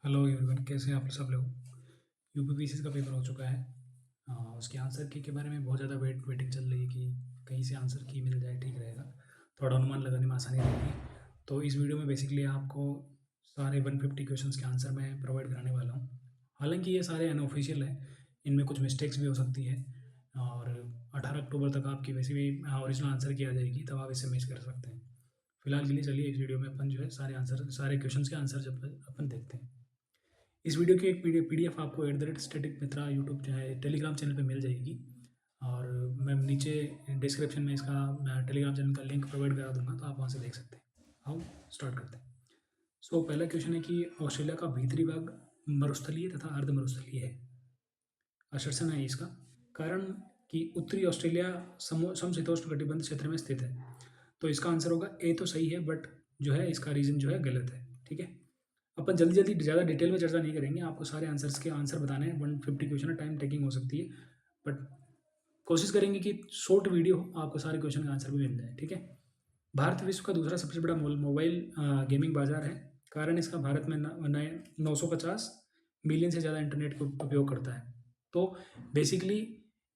Hello everyone, कैसे हैं आप सब लोग। यूपीपीसीएस का पेपर हो चुका है। उसके आंसर की के बारे में बहुत ज़्यादा वेटिंग चल रही है कि कहीं से आंसर की मिल जाए, ठीक रहेगा। थोड़ा अनुमान लगाने में आसानी रहेगी। तो इस वीडियो में बेसिकली आपको सारे 150 क्वेश्चंस के आंसर मैं प्रोवाइड कराने वाला हूँ। हालांकि ये सारे अनऑफिशियल हैं, इनमें कुछ मिस्टेक्स भी हो सकती है। और 18 अक्टूबर तक आपकी वैसे भी ओरिजिनल आंसर की आ जाएगी, तब आप इसे मैच कर सकते हैं। फिलहाल के लिए चलिए इस वीडियो में अपन जो है सारे क्वेश्चन के आंसर जब अपन देखते हैं। इस वीडियो की एक पीडीएफ आपको @स्टैटिक मित्रा यूट्यूब जो है टेलीग्राम चैनल पे मिल जाएगी। और मैं नीचे डिस्क्रिप्शन में इसका टेलीग्राम चैनल का लिंक प्रोवाइड करा दूंगा, तो आप वहाँ से देख सकते हैं। हम स्टार्ट करते हैं। पहला क्वेश्चन है कि ऑस्ट्रेलिया का भीतरी भाग मरुस्थलीय तथा अर्ध मरुस्थलीय है। आश्वासन है इसका कारण कि उत्तरी ऑस्ट्रेलिया समशीतोष्ण कटिबंध क्षेत्र में स्थित है। तो इसका आंसर होगा ए। तो सही है, बट जो है इसका रीजन जो है गलत है। ठीक है, अपन जल्दी जल्दी ज़्यादा डिटेल में चर्चा नहीं करेंगे, आपको सारे आंसर्स के आंसर बताने हैं। 150 क्वेश्चन है, टाइम टेकिंग हो सकती है, बट कोशिश करेंगे कि शॉर्ट वीडियो हो, आपको सारे क्वेश्चन का आंसर भी मिल जाए। ठीक है, भारत विश्व का दूसरा सबसे बड़ा मोबाइल गेमिंग बाजार है। कारण इसका भारत में 950 मिलियन से ज़्यादा इंटरनेट का उपयोग करता है। तो बेसिकली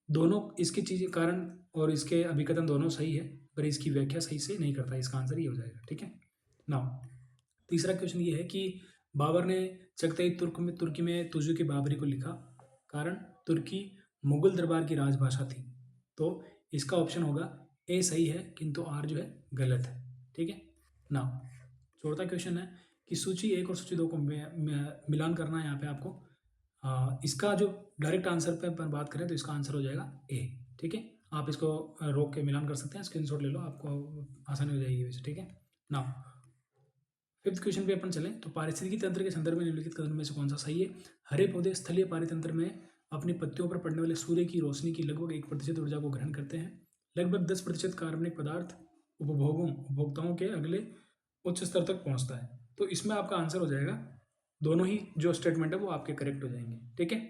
दोनों इसकी चीज़ें कारण और इसके अभिकथन दोनों सही है, पर इसकी व्याख्या सही से नहीं करता। इसका आंसर ये हो जाएगा। ठीक है, नाउ तीसरा क्वेश्चन ये है कि बाबर ने चगताई तुर्की में तुजु की बाबरी को लिखा। कारण तुर्की मुगल दरबार की राजभाषा थी। तो इसका ऑप्शन होगा ए सही है, किंतु आर जो है गलत है। ठीक है, ना चौथा क्वेश्चन है कि सूची 1 और सूची 2 को मिलान करना है यहाँ पे आपको। इसका जो डायरेक्ट आंसर पे अपन बात करें तो इसका आंसर हो जाएगा ए। ठीक है, आप इसको रोक के मिलान कर सकते हैं, स्क्रीनशॉट ले लो, आपको आसानी हो जाएगी वैसे। ठीक है, ना फिफ्थ क्वेश्चन पे अपन चलें तो पारिस्थितिकी तंत्र के संदर्भ में निम्नलिखित कथन में से कौन सा सही है। हरे पौधे स्थलीय पारितंत्र में अपनी पत्तियों पर पड़ने वाले सूर्य की रोशनी की लगभग 1% ऊर्जा को ग्रहण करते हैं। लगभग 10% कार्बनिक पदार्थ उपभोक्ताओं के अगले उच्च स्तर तक पहुंचता है। तो इसमें आपका आंसर हो जाएगा, दोनों ही जो स्टेटमेंट है वो आपके करेक्ट हो जाएंगे। ठीक है,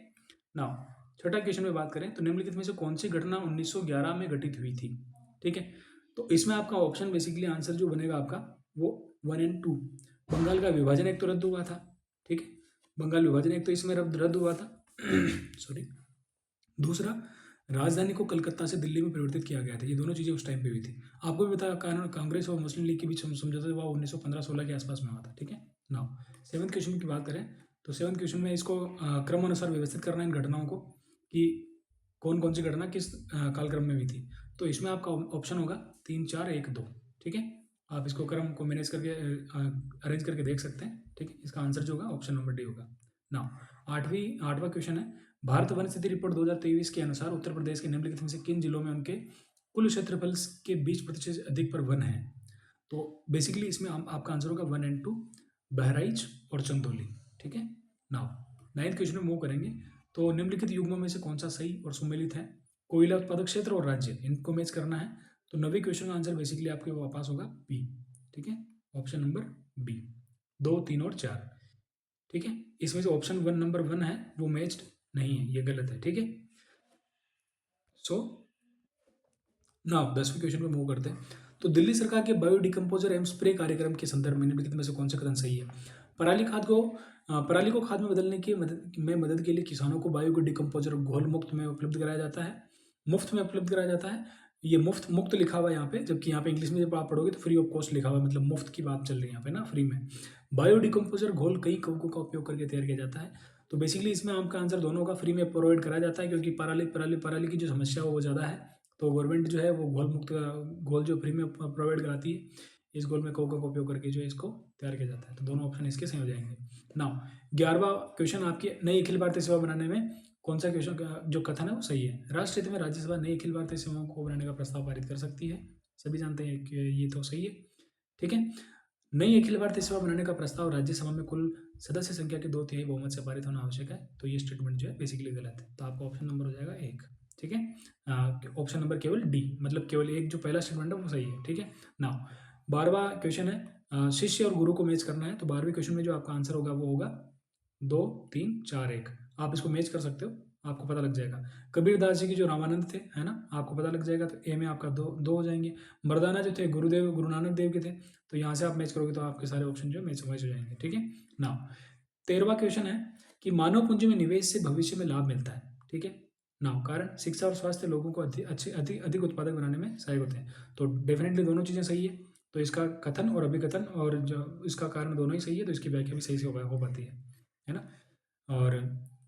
नाउ छठा क्वेश्चन में बात करें तो निम्नलिखित में से कौन सी घटना 1911 में घटित हुई थी। ठीक है, तो इसमें आपका ऑप्शन बेसिकली आंसर जो बनेगा आपका वो 1 और 2। बंगाल का विभाजन एक तो रद्द हुआ था। ठीक है, बंगाल विभाजन एक तो इसमें रद्द हुआ था सॉरी। दूसरा, राजधानी को कलकत्ता से दिल्ली में परिवर्तित किया गया था। ये दोनों चीज़ें उस टाइम पे हुई थी। आपको भी पता, कारण कांग्रेस और मुस्लिम लीग के बीच समझौता हुआ 1915-16 के आसपास में हुआ था। ठीक है, नाउ सेवंथ क्वेश्चन की बात करें तो सेवंथ क्वेश्चन में इसको क्रम अनुसार व्यवस्थित करना है इन घटनाओं को कि कौन कौन सी घटना किस कालक्रम में हुई थी। तो इसमें आपका ऑप्शन होगा 3, 4, 1, 2। ठीक है, आप इसको क्रम को मैनेज करके अरेंज करके देख सकते हैं। ठीक है, इसका आंसर जो होगा ऑप्शन नंबर डी होगा। नाउ आठवां क्वेश्चन है, भारत वन स्थिति रिपोर्ट 2023 के अनुसार उत्तर प्रदेश के निम्नलिखित में से किन जिलों में उनके कुल क्षेत्रफल के 20% से अधिक पर वन है। तो बेसिकली इसमें आपका आंसर होगा 1 और 2, बहराइच और चंदौली। ठीक है, नाउ नाइन्थ क्वेश्चन में मूव करेंगे तो निम्नलिखित युग्मों में से कौन सा सही और सुमेलित है। कोयला उत्पादक क्षेत्र और राज्य, इनको मैच करना है। तो 9वें क्वेश्चन का आंसर बेसिकली आपके पास होगा बी। ठीक है, ऑप्शन नंबर बी, 2, 3 और 4। ठीक है, इसमें से ऑप्शन नंबर 1 है वो मैच्ड नहीं है, ये गलत है। ठीक है, ना 10वें क्वेश्चन पे मूव करते हैं तो दिल्ली सरकार के बायो डिकम्पोजर एवं स्प्रे कार्यक्रम के संदर्भ में निम्नलिखित में से कौन सा कथन सही है। पराली को खाद में बदलने की मदद के लिए किसानों को बायो डिकम्पोजर घोल मुफ्त में उपलब्ध कराया जाता है। ये मुफ्त लिखा हुआ है यहाँ पे, जबकि यहाँ पे इंग्लिश में जब आप पढ़ोगे तो फ्री ऑफ कॉस्ट लिखा हुआ है, मतलब मुफ्त की बात चल रही है यहाँ पे ना, फ्री में। बायो डिकम्पोजर घोल कई कवकों का उपयोग करके तैयार किया जाता है। तो बेसिकली इसमें आपका आंसर दोनों का फ्री में प्रोवाइड कराया जाता है, क्योंकि पराली की जो समस्या है वो ज़्यादा है। तो गवर्नमेंट जो है वो घोल जो फ्री में प्रोवाइड कराती है, इस घोल में कोको का उपयोग करके जो है इसको तैयार किया जाता है। तो दोनों ऑप्शन इसके सही हो जाएंगे। नाउ 11वां क्वेश्चन, आपके नई अखिल भारतीय सेवा बनाने में कौन सा क्वेश्चन जो कथन है वो सही है। राष्ट्र हित में राज्यसभा नई अखिल भारतीय सेवाओं को बनाने का प्रस्ताव पारित कर सकती है। सभी जानते हैं कि ये तो सही है। ठीक है, नई अखिल भारतीय सेवा बनाने का प्रस्ताव राज्यसभा में कुल सदस्य संख्या के 2/3 बहुमत से पारित होना आवश्यक है। तो ये स्टेटमेंट जो है बेसिकली गलत है। तो आपका ऑप्शन नंबर हो जाएगा 1। ठीक है, ऑप्शन नंबर केवल डी, मतलब केवल एक जो पहला स्टेटमेंट है वो सही है। ठीक है, नाउ 12वां क्वेश्चन है, शिष्य और गुरु को मैच करना है। तो 12वें क्वेश्चन में जो आपका आंसर होगा वो होगा 2, 3, 4, 1। आप इसको मैच कर सकते हो, आपको पता लग जाएगा। कबीरदास जी की जो रामानंद थे, है ना, आपको पता लग जाएगा। तो ए में आपका दो हो जाएंगे। मर्दाना जो थे गुरु नानक देव के थे। तो यहाँ से आप मैच करोगे तो आपके सारे ऑप्शन जो मैच हो जाएंगे। ठीक है, नाउ 13वां क्वेश्चन है कि मानव पूंजी में निवेश से भविष्य में लाभ मिलता है, ठीक है ना। कारण शिक्षा और स्वास्थ्य लोगों को अधिक उत्पादक बनाने में सहायक होते हैं। तो डेफिनेटली दोनों चीज़ें सही है। तो इसका कथन और अभिकथन और जो इसका कारण दोनों ही सही है, तो इसकी व्याख्या भी सही से हो पाती है ना। और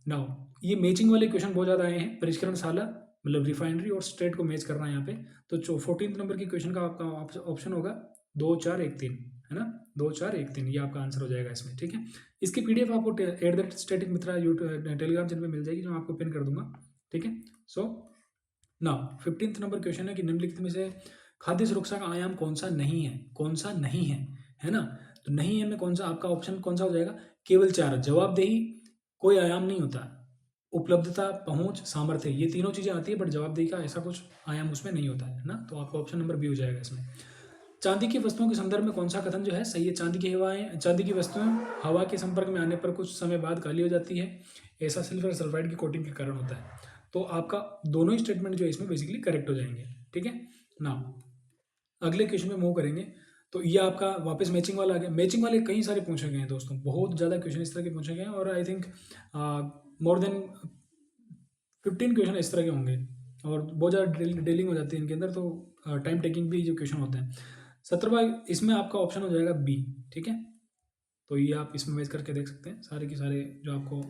नाउ ये मैचिंग वाले क्वेश्चन बहुत ज़्यादा आए हैं। परिष्करणशाला मतलब रिफाइनरी और स्टेट को मैच करना है यहाँ पे। तो 14 नंबर की क्वेश्चन का आपका ऑप्शन होगा 2 4 1 3, है ना। 2 4 1 3 ये आपका आंसर हो जाएगा इसमें, ठीक है। इसकी पीडीएफ आपको @static मित्रा टेलीग्राम चैनल पे मिल जाएगी, जो मैं आपको पिन कर दूंगा, ठीक है। So now 15th number question है कि निम्नलिखित में से खाद्य सुरक्षा का आयाम कौन सा नहीं है, कौन सा नहीं है ना। तो नहीं है में कौन सा आपका ऑप्शन कौन सा हो जाएगा, केवल 4। जवाबदेही कोई आयाम नहीं होता, उपलब्धता, पहुंच, सामर्थ्य, ये तीनों चीजें आती है, बट जवाबदेही का ऐसा कुछ आयाम उसमें नहीं होता है ना। तो आपका ऑप्शन नंबर बी हो जाएगा इसमें। चांदी की वस्तुओं के संदर्भ में कौन सा कथन जो है सही है। चांदी की वस्तुएं हवा के संपर्क में आने पर कुछ समय बाद काली हो जाती है, ऐसा सिल्वर सल्फाइड की कोटिंग के कारण होता है। तो आपका दोनों ही स्टेटमेंट जो है इसमें बेसिकली करेक्ट हो जाएंगे, ठीक है ना। अगले क्वेश्चन में मूव करेंगे। तो ये आपका वापस मैचिंग वाला आ गया। मैचिंग वाले कई सारे पूछे गए हैं दोस्तों, बहुत ज़्यादा क्वेश्चन इस तरह के पूछे गए हैं, और I think more than 15 question इस तरह के होंगे, और बहुत ज़्यादा डीलिंग हो जाती है इनके अंदर, तो टाइम टेकिंग भी जो क्वेश्चन होते हैं। 17वां इसमें आपका ऑप्शन हो जाएगा बी, ठीक है। तो ये आप इसमें मैच करके देख सकते हैं, सारे के सारे जो आपको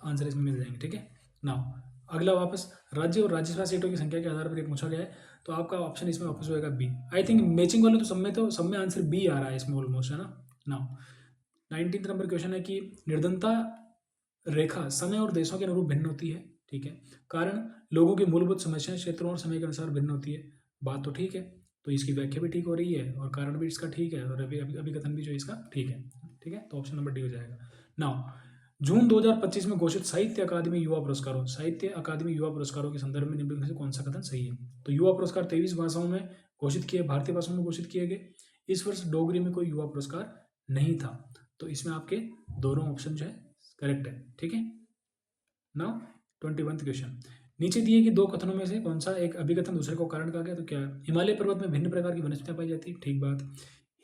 आंसर इसमें मिल जाएंगे, ठीक है ना। अगला वापस राज्य और राज्यसभा सीटों की संख्या के आधार पर ये पूछा गया है, तो आपका ऑप्शन इसमें वापस होगा बी। आई थिंक मैचिंग वाले तो सब में आंसर बी आ रहा है इसमें ऑलमोस्ट, है ना। 19th नंबर क्वेश्चन है कि निर्धनता रेखा समय और देशों के अनुरूप भिन्न होती है, ठीक है। कारण लोगों की मूलभूत समस्याएं क्षेत्रों और समय के अनुसार भिन्न होती है, बात तो ठीक है। तो इसकी व्याख्या भी ठीक हो रही है, और कारण भी इसका ठीक है, और अभी कथन भी जो इसका ठीक है, ठीक है। तो ऑप्शन नंबर डी हो जाएगा। नाउ जून 2025 में घोषित साहित्य अकादमी युवा पुरस्कारों के संदर्भ में निम्नलिखित में से कौन सा कथन सही है। तो युवा पुरस्कार 23 भाषाओं में घोषित किए, भारतीय भाषाओं में घोषित किए गए। इस वर्ष डोगरी में कोई युवा पुरस्कार नहीं था। तो इसमें आपके दोनों ऑप्शन जो है करेक्ट है, ठीक है। नाउ 21st क्वेश्चन, नीचे दिए कि दो कथनों में से कौन सा एक अभिकथन दूसरे को कारण कहा गया। तो क्या हिमालय पर्वत में भिन्न प्रकार की वनस्पतियां पाई जाती है, ठीक बात।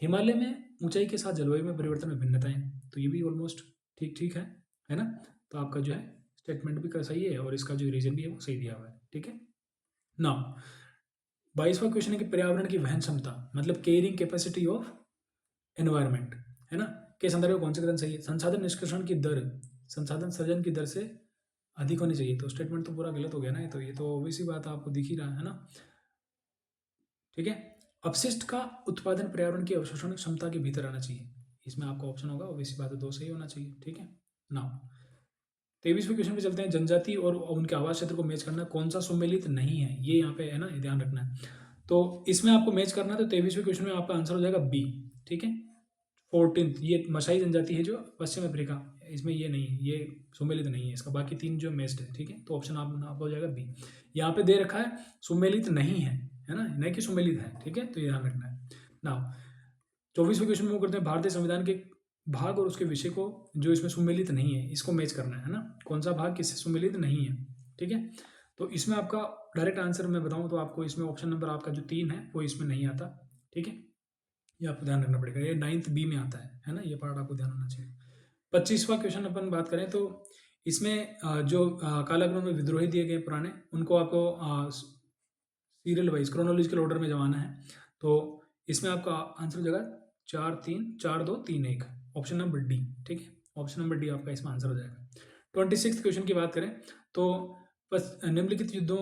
हिमालय में ऊंचाई के साथ जलवायु में परिवर्तन में भिन्नताएं, तो ये भी ऑलमोस्ट ठीक है ना। तो आपका जो है स्टेटमेंट भी सही है, और इसका जो रीजन भी है वो सही दिया हुआ है, ठीक है ना। 22वां क्वेश्चन है कि पर्यावरण की वहन क्षमता मतलब केयरिंग कैपेसिटी ऑफ एनवायरमेंट, है ना, के संदर्भ में कौन सा कथन सही है। संसाधन निष्कर्षण की दर संसाधन सृजन की दर से अधिक होनी चाहिए। तो स्टेटमेंट तो पूरा गलत हो गया ना, तो ये तो ऑब्वियस बात आपको दिख ही रहा है ना, ठीक है। अपशिष्ट का उत्पादन पर्यावरण की अवशोषण क्षमता के भीतर आना चाहिए, इसमें आपका ऑप्शन होगा ऑब्वियस बात है 2 सही होना चाहिए, ठीक है ना। 23वें क्वेश्चन पे चलते हैं। जनजाति और उनके आवास क्षेत्र को मैच करना कौन सा सुमेलित नहीं है, ये यहाँ पे है ना, ध्यान रखना है। तो इसमें आपको मैच करना है, तो 23वें क्वेश्चन में आपका आंसर हो जाएगा बी, ठीक है। 14th ये मसाई जनजाति है जो पश्चिम अफ्रीका, इसमें ये नहीं है, ये सुमेलित नहीं है इसका, बाकी 3 जो मैच्ड है, ठीक है। तो ऑप्शन आप हो जाएगा बी। यहाँ पे दे रखा है सुमेलित नहीं है ना, नहीं कि सुमेलित है, ठीक है। तो ये ध्यान रखना है ना। 24वें क्वेश्चन में वो करते हैं भारतीय संविधान के भाग और उसके विषय को जो इसमें सुमेलित नहीं है, इसको मैच करना है ना, कौन सा भाग किससे सुमेलित नहीं है, ठीक है। तो इसमें आपका डायरेक्ट आंसर मैं बताऊं तो आपको इसमें ऑप्शन नंबर आपका जो 3 है वो इसमें नहीं आता, ठीक है। ये आपको ध्यान रखना पड़ेगा, ये 9th बी में आता है ना, ये पार्ट आपको ध्यान होना चाहिए। 25वां क्वेश्चन अपन बात करें तो इसमें जो कालाग्रह में विद्रोही दिए गए पुराने, उनको आपको सीरियल वाइज क्रोनोलॉजिकल ऑर्डर में जमाना है। तो इसमें आपका आंसर हो जाएगा 4 3 4 2 3 1, ऑप्शन नंबर डी, ठीक है। ऑप्शन नंबर डी आपका इसमें आंसर हो जाएगा। 26th क्वेश्चन की बात करें तो बस निम्नलिखित युद्धों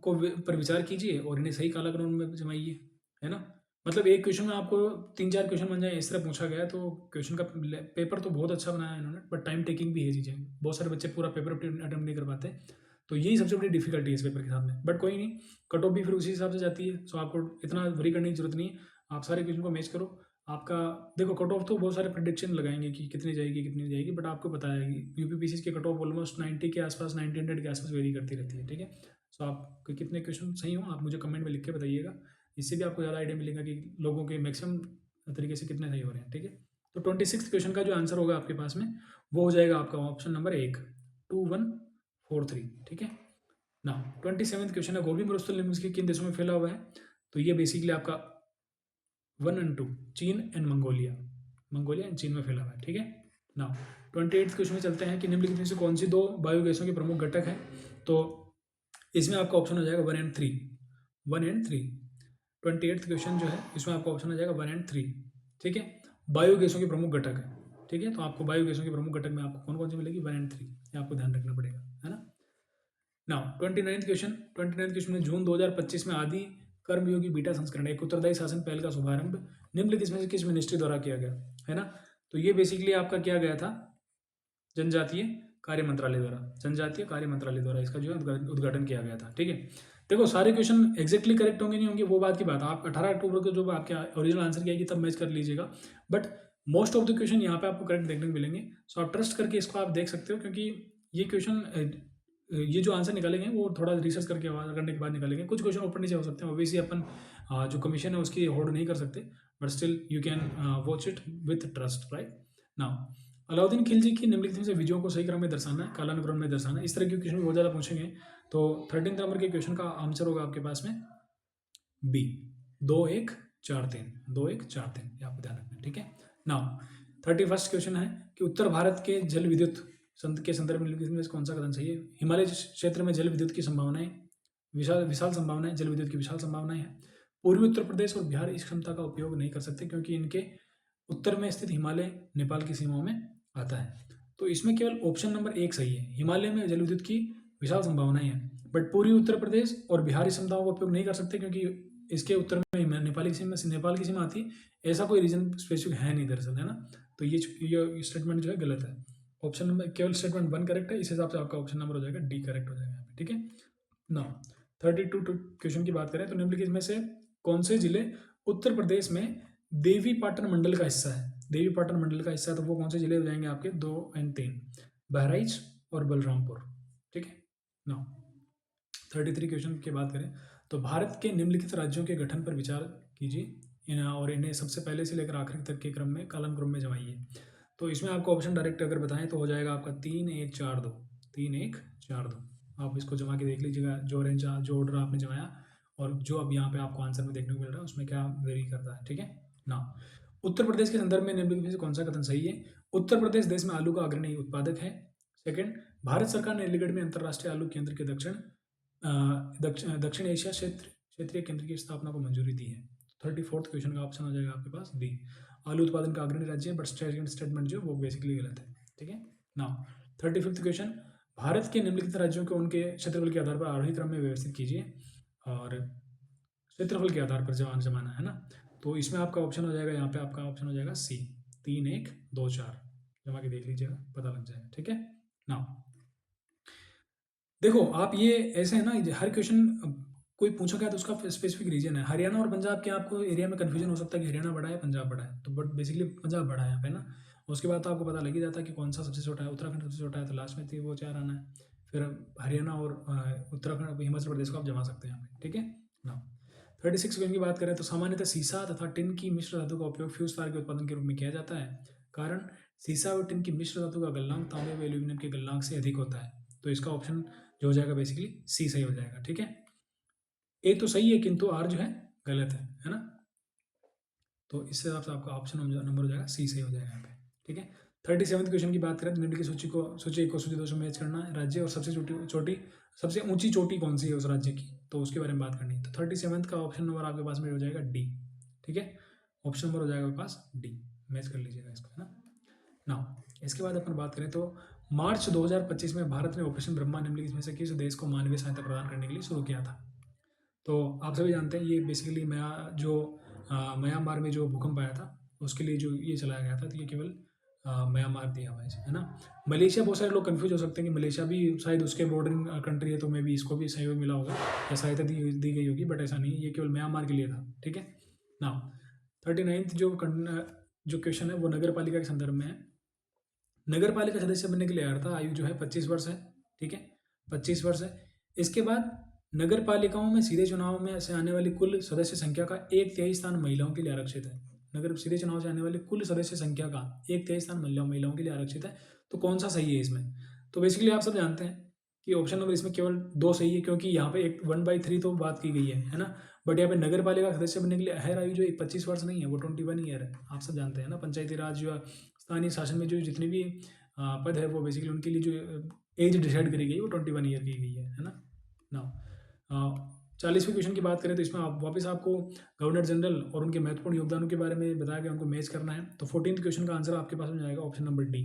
को पर विचार कीजिए और इन्हें सही कालाग्रह में जमाइए, है ना। मतलब एक क्वेश्चन में आपको 3 4 क्वेश्चन बन जाए इस तरह पूछा गया, तो क्वेश्चन का पेपर तो बहुत अच्छा बनाया है इन्होंने, बट टाइम टेकिंग भी है चीज़ें, बहुत सारे बच्चे पूरा पेपर अटेम्प्ट नहीं कर पाते। तो यही सबसे बड़ी डिफिकल्टी है इस पेपर के साथ में, बट कोई नहीं, कट ऑफ भी फिर उसी हिसाब से जाती है। सो आपको इतना वरी करने की जरूरत नहीं है, आप सारे क्वेश्चन को मैच करो। आपका देखो कट ऑफ तो बहुत सारे प्रेडिक्शन लगाएंगे कि कितनी जाएगी कितनी नहीं जाएगी, बट आपको पता है कि यूपीपीसी के कट ऑफ ऑलमोस्ट 90 के आसपास 1900 के आसपास वेरी करती रहती है, ठीक है। सो आप कितने क्वेश्चन सही हो आप मुझे कमेंट में लिख के बताइएगा, इससे भी आपको ज़्यादा आइडिया मिलेगा कि लोगों के मैक्सिमम तरीके से कितने सही हो रहे हैं, ठीक है। तो 26th क्वेश्चन का जो आंसर होगा आपके पास में वो हो जाएगा आपका ऑप्शन नंबर 1 2 1 4 3, ठीक है ना। 27th क्वेश्चन है गोभी मरुस्थल निम्न के किन देशों में फैला हुआ है। तो ये बेसिकली आपका 1 और 2 चीन एंड मंगोलिया एंड चीन में फैला हुआ है, ठीक है। ना 28th क्वेश्चन में चलते हैं कि निम्नलिखित में से कौन सी दो बायोगैसों के प्रमुख घटक हैं। तो इसमें आपका ऑप्शन हो जाएगा 1 एंड 3, 1 एंड 3। 28th क्वेश्चन जो है इसमें आपका ऑप्शन हो जाएगा 1 एंड 3, ठीक है। बायोगैसों के प्रमुख घटक है, ठीक है। तो आपको बायोगैसों के प्रमुख घटक में आपको कौन कौन सी मिलेगी, 1 एंड 3, ये आपको ध्यान रखना पड़ेगा, है ना। नाउ 29th क्वेश्चन में जून 2025 में आदि कर्मयोगी बीटा संस्करण एक उत्तरदायी शासन पहल का शुभारंभ निम्नलिखित में से किस मिनिस्ट्री द्वारा किया गया, है ना। तो ये बेसिकली आपका किया गया था जनजातीय कार्य मंत्रालय द्वारा, जनजातीय कार्य मंत्रालय द्वारा इसका जो है उद्घाटन किया गया था, ठीक है। देखो सारे क्वेश्चन एग्जैक्टली करेक्ट होंगे नहीं होंगे वो बात की बात, आप 18 अक्टूबर को जो आपके ओरिजिनल आंसर की आएगी तब मैच कर लीजिएगा, but most of the question यहाँ पे आपको करेक्ट देखने को मिलेंगे। सो आप ट्रस्ट करके इसको आप देख सकते हो, क्योंकि ये क्वेश्चन ये जो आंसर निकालेंगे वो थोड़ा रिसर्च करने के बाद निकालेंगे। कुछ क्वेश्चन ऊपर नीचे हो सकते हैं, ऑब्वियसली अपन जो कमीशन है उसकी होल्ड नहीं कर सकते, but still you can watch it with trust, right. Now Alauddin Khilji की निम्नलिखित में से विजयों को सही क्रम में दर्शाना, कालानुक्रम में दर्शाना, इस तरह के क्वेश्चन बहुत ज़्यादा पूछेंगे। तो 13 नंबर के क्वेश्चन का आंसर होगा आपके पास में बी, 2 1 4 3, 2 1 4 3, ये आपको ध्यान रखना है, ठीक है। नाउ 31st क्वेश्चन है कि उत्तर भारत के जल विद्युत के संदर्भ में निम्नलिखित में से कौन सा कथन सही है। हिमालय क्षेत्र में जल विद्युत की संभावनाएं विशाल संभावनाएं, जल विद्युत की विशाल संभावनाएं हैं। पूर्वी उत्तर प्रदेश और बिहार इस क्षमता का उपयोग नहीं कर सकते क्योंकि इनके उत्तर में स्थित हिमालय नेपाल की सीमाओं में आता है। तो इसमें केवल ऑप्शन नंबर 1 सही है, हिमालय में जल विद्युत की विशाल संभावनाएं हैं, बट पूर्वी उत्तर प्रदेश और बिहार इस क्षमताओं का उपयोग नहीं कर सकते क्योंकि इसके उत्तर में नेपाल की सीमा आती है। ऐसा कोई रीजन स्पेसिफिक है नहीं दरअसल, है ना। तो ये स्टेटमेंट जो है गलत है। ऑप्शन नंबर केवल स्टेटमेंट 1 करेक्ट है, इस हिसाब से आपका ऑप्शन नंबर हो जाएगा डी करेक्ट हो जाएगा, ठीक है। नाउ 32 क्वेश्चन की बात करें तो निम्नलिखित में से कौन से जिले उत्तर प्रदेश में देवी पाटन मंडल का हिस्सा है, देवी पाटन मंडल का हिस्सा है, तो वो कौन से जिले हो जाएंगे आपके 2 और 3, बहराइच और बलरामपुर, ठीक है। नाउ 33 क्वेश्चन की बात करें तो भारत के निम्नलिखित राज्यों के गठन पर विचार कीजिए और इन्हें सबसे पहले से लेकर आखिरी तक के क्रम में कालानुक्रम में जमाइए। तो इसमें आपको ऑप्शन डायरेक्ट अगर बताएं तो हो जाएगा आपका 3 1 4 2, 3 1 4 2। आप इसको जमा के देख लीजिएगा जो ऑर्डर आपने जमाया और जो अब यहाँ पे आपको आंसर में देखने को मिल रहा है उसमें क्या वेरी करता है, ठीक है ना। उत्तर प्रदेश के संदर्भ में निम्नलिखित में से कौन सा कथन सही है। उत्तर प्रदेश देश में आलू का अग्रणी उत्पादक है। सेकंड, भारत सरकार ने अलीगढ़ में अंतर्राष्ट्रीय आलू केंद्र के दक्षिण एशिया क्षेत्रीय केंद्र की स्थापना को मंजूरी दी है। 34th क्वेश्चन का ऑप्शन हो जाएगा आपके पास डी, आलू उत्पादन का अग्रणी राज्य है, बट स्टेटमेंट जो वो बेसिकली गलत है, ठीक है। नाउ 35th क्वेश्चन, भारत के निम्नलिखित राज्यों को उनके क्षेत्रफल के आधार पर आरोही क्रम में व्यवस्थित कीजिए और क्षेत्रफल के आधार पर जमाना है ना। तो इसमें आपका ऑप्शन हो जाएगा, यहाँ पे आपका ऑप्शन हो जाएगा सी, 3 1 2 4, जमा के देख लीजिएगा पता लग जाएगा, ठीक है। नाउ देखो आप ये ऐसे है ना, हर क्वेश्चन कोई पूछा गया तो उसका स्पेसिफिक रीजन है। हरियाणा और पंजाब के आपको एरिया में कंफ्यूजन हो सकता है कि हरियाणा बड़ा है पंजाब बड़ा है, तो बट बेसिकली पंजाब बड़ा है यहाँ पे ना। उसके बाद तो आपको पता लग ही जाता है कि कौन सा सबसे छोटा है, उत्तराखंड सबसे छोटा है, तो लास्ट में वो 4 आना है। फिर हरियाणा और उत्तराखंड हिमाचल प्रदेश को आप जमा सकते हैं यहाँ पे, ठीक है ना। 36 क्वेश्चन की बात करें तो सामान्यतः सीसा तथा टिन की मिश्र धातु का उपयोग फ्यूज तार के उत्पादन के रूप में किया जाता है, कारण सीसा और टिन की मिश्र धातु का गलनांक तांबे व एल्यूमिनियम के गलनांक से अधिक होता है। तो इसका ऑप्शन जो हो जाएगा बेसिकली सी सही हो जाएगा, ठीक है। ए तो सही है किंतु आर जो है गलत है ना। तो इससे आपका ऑप्शन नंबर हो जाएगा सी सही हो जाएगा यहाँ पे, ठीक है। 37th क्वेश्चन की बात करें तो निम्न की सूची 1 को सूची 2 से मैच करना है। राज्य और सबसे ऊंची चोटी कौन सी है उस राज्य की, तो उसके बारे में बात करनी है। तो 37th का ऑप्शन नंबर आपके पास में हो जाएगा डी, ठीक है। ऑप्शन नंबर हो जाएगा आपके पास डी, मैच कर लीजिएगा इसको, है ना। नाउ इसके बाद अपन बात करें तो मार्च 2025 में भारत ने ऑपरेशन ब्रह्मा निम्नलिखित में से किस देश को मानवीय सहायता प्रदान करने के लिए शुरू किया था। तो आप सभी जानते हैं ये बेसिकली म्यांमार में जो भूकंप आया था उसके लिए जो ये चलाया गया था, तो ये केवल म्यांमार दिया हुआ है ना। मलेशिया, बहुत सारे लोग कंफ्यूज हो सकते हैं कि मलेशिया भी शायद उसके बॉर्डरिंग कंट्री है, तो मे भी इसको भी सहयोग मिला होगा या सहायता दी गई होगी, बट ऐसा नहीं है, ये केवल म्यांमार के लिए था, ठीक है ना। 39th जो क्वेश्चन है वो नगर पालिका के संदर्भ में है। नगर पालिका सदस्य बनने के लिए अर्हता आयु जो है 25 वर्ष है, ठीक है, 25 वर्ष है। इसके बाद नगर पालिकाओं में सीधे चुनाव में से आने वाली कुल सदस्य संख्या का 1/3 स्थान महिलाओं के लिए आरक्षित है। नगर सीधे चुनाव से आने वाली कुल सदस्य संख्या का 1/3 स्थान महिलाओं के लिए आरक्षित है। तो कौन सा सही है इसमें, तो बेसिकली आप सब जानते हैं कि ऑप्शन नंबर इसमें केवल 2 सही है, क्योंकि यहाँ पे 1/3 तो बात की गई है ना। बट यहाँ पे नगर पालिका सदस्य बनने के लिए हायर आयु जो 25 वर्ष नहीं है, वो 21 ईयर है। आप सब जानते हैं ना, पंचायती राज या स्थानीय शासन में जो जितने भी पद है वो बेसिकली उनके लिए जो एज डिसाइड करी गई है वो 21 ईयर की गई है ना। नाउ 40वें क्वेश्चन की बात करें तो इसमें आप वापस आपको गवर्नर जनरल और उनके महत्वपूर्ण योगदानों के बारे में बताया गया, उनको मैच करना है। तो 14th क्वेश्चन का आंसर आपके पास में जाएगा ऑप्शन नंबर डी।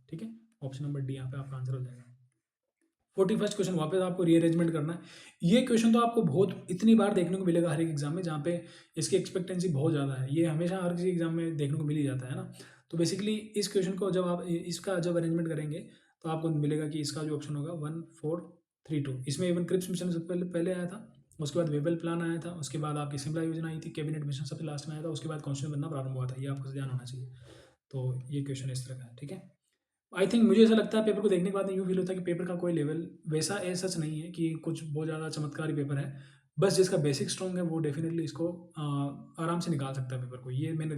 ठीक है, ऑप्शन नंबर डी यहाँ पे आपका आंसर हो जाएगा। 41st क्वेश्चन वापस आपको रीअरेंजमेंट करना है। ये क्वेश्चन तो आपको बहुत इतनी बार देखने को मिलेगा हर एक एग्जाम में, जहाँ पे इसकी एक्सपेक्टेंसी बहुत ज़्यादा है। ये हमेशा हर किसी एग्जाम में देखने को मिल ही जाता है ना। तो बेसिकली इस क्वेश्चन को जब आप इसका जब अरेंजमेंट करेंगे तो आपको मिलेगा कि इसका जो ऑप्शन होगा 1432। इसमें इवन क्रिप्स मिशन सबसे पहले आया था, उसके बाद वेबल प्लान आया था, उसके बाद आपकी शिमला योजना आई थी, कैबिनेट मिशन सबसे लास्ट में आया था, उसके बाद कॉन्स्टिट्यूशन बनना प्रारंभ हुआ था। ये आपको ध्यान होना चाहिए। तो ये क्वेश्चन इस तरह का है। ठीक है, आई थिंक मुझे ऐसा लगता है पेपर को देखने के बाद यूँ फील होता है कि पेपर का कोई लेवल वैसा सच नहीं है कि कुछ बहुत ज़्यादा चमत्कारी पेपर है। बस जिसका बेसिक स्ट्रॉन्ग है वो डेफिनेटली इसको आराम से निकाल सकता है पेपर को। ये मेरे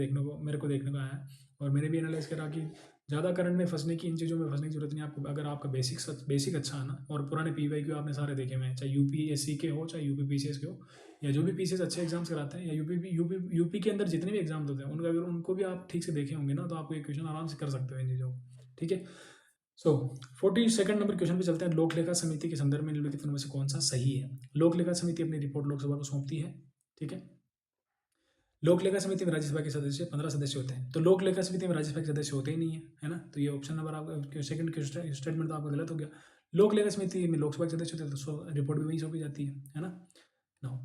को देखने को आया है, और मैंने भी एनालाइज करा कि ज़्यादा करंट में फंसने की, इन चीज़ों में फंसने की जरूरत नहीं है आपको। अगर आपका बेसिक अच्छा है ना, और पुराने PYQ आपने सारे देखे हुए हैं, चाहे UPSC के हो चाहे UPPCS के हो, या जो भी PCS अच्छे एग्जाम्स कराते हैं, या यूपी के अंदर जितने भी एग्जाम्स होते हैं उनका अगर उनको भी आप ठीक से देखे होंगे ना, तो आपको ये क्वेश्चन आराम से कर सकते हो इन चीज़ों को। ठीक है, सो 42nd नंबर क्वेश्चन पे चलते हैं। लोक लेखा समिति के संदर्भ में निम्नलिखित में से कौन सा सही है? लोक लेखा समिति अपनी रिपोर्ट लोकसभा को सौंपती है। ठीक है, लोक लेखा समिति में राज्यसभा के सदस्य 15 सदस्य होते हैं, तो लोक लेखा समिति में राज्यसभा के सदस्य होते ही नहीं है ना। तो ये ऑप्शन नंबर आपका सेकंड स्टेटमेंट तो आपका गलत हो गया। लोक लेखा समिति में लोकसभा के सदस्य होते हैं तो रिपोर्ट भी वहीं सौंपी जाती है ना। नो,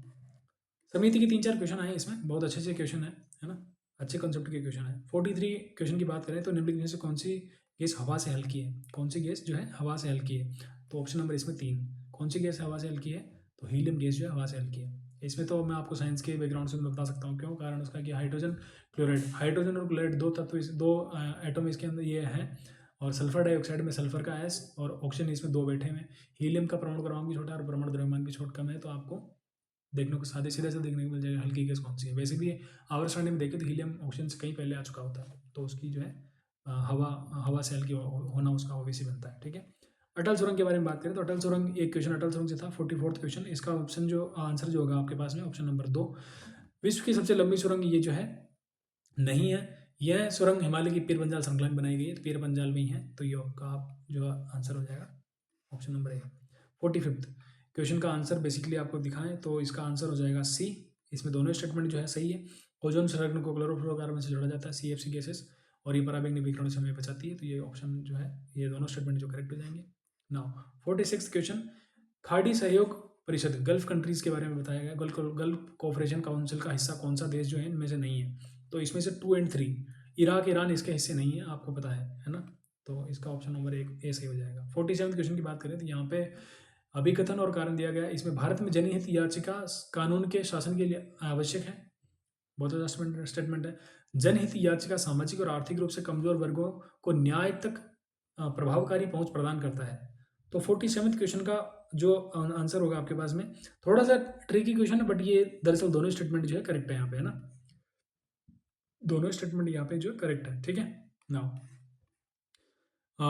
समिति के 3-4 क्वेश्चन आए इसमें, बहुत अच्छे अच्छे क्वेश्चन है ना, अच्छे कंसेप्ट के क्वेश्चन है। 43 क्वेश्चन की बात करें तो निम्नलिखित में से कौन सी गैस हवा से हल्की है? कौन सी गैस जो है हवा से हल्की है? तो ऑप्शन नंबर इसमें 3। कौन सी गैस हवा से हल्की है? तो हीलियम गैस जो है हवा से हल्की है। इसमें तो मैं आपको साइंस के बैकग्राउंड से मैं बता सकता हूँ क्यों, कारण उसका कि हाइड्रोजन क्लोराइड, हाइड्रोजन और क्लोराइड दो तत्व दो एटम इसके अंदर ये है, और सल्फर डाइऑक्साइड में सल्फर का एस और ऑक्सीजन इसमें दो बैठे हुए। हीलियम का परमाणु क्रमांक भी छोटा है और परमाणु द्रव्यमान भी छोटा कम है, तो आपको देखने को सादे सीधे से देखने को मिल जाएगा हल्की गैस कौन सी है। वैसे भी आवर्त सारणी में देखें तो हीलियम ऑक्सीजन से कहीं पहले आ चुका होता है, तो उसकी जो है हवा से हल्की होना उसका ऑब्वियसली बनता है। ठीक है, अटल सुरंग के बारे में बात करें तो अटल सुरंग, एक क्वेश्चन अटल सुरंग से था। 44th क्वेश्चन, इसका ऑप्शन जो आंसर जो होगा आपके पास में ऑप्शन नंबर 2। विश्व की सबसे लंबी सुरंग ये जो है नहीं है, यह सुरंग हिमालय की पीर पंजाल श्रृंखला में बनाई गई है, तो पीर पंजाल में ही है, तो ये आपका जो आंसर हो जाएगा option number A. 45th question का आंसर बेसिकली आपको दिखाएं तो इसका आंसर हो जाएगा सी। इसमें दोनों स्टेटमेंट जो है सही है। ओजोन संलग्न को क्लोरोफ्लोरोकार्बन से जोड़ा जाता है, CFC गैसेस, और ये पराबैंगनी विकिरण से हमें बचाती है, तो ये ऑप्शन जो है ये दोनों स्टेटमेंट जो करेक्ट हो जाएंगे। नाउ 46th क्वेश्चन, खाड़ी सहयोग परिषद गल्फ कंट्रीज के बारे में बताया गया। गल्फ कोऑपरेशन काउंसिल का हिस्सा कौन सा देश जो है इनमें से नहीं है? तो इसमें से 2 और 3, इराक ईरान इसके हिस्से नहीं है, आपको पता है ना। तो इसका ऑप्शन नंबर 1 ए सही हो जाएगा। 47th क्वेश्चन की बात करें तो यहाँ पे अभिकथन और कारण दिया गया है। इसमें भारत में जनहित याचिका कानून के शासन के लिए आवश्यक है, बहुत अच्छा स्टेटमेंट है। जनहित याचिका सामाजिक और आर्थिक रूप से कमजोर वर्गों को न्याय तक प्रभावकारी पहुंच प्रदान करता है। तो 47th क्वेश्चन का जो आंसर होगा आपके पास में, थोड़ा सा ट्रिकी क्वेश्चन है, बट ये दरअसल दोनों स्टेटमेंट जो है करेक्ट है यहाँ पे, है ना। दोनों स्टेटमेंट यहाँ पे जो करेक्ट है। ठीक है, नाउ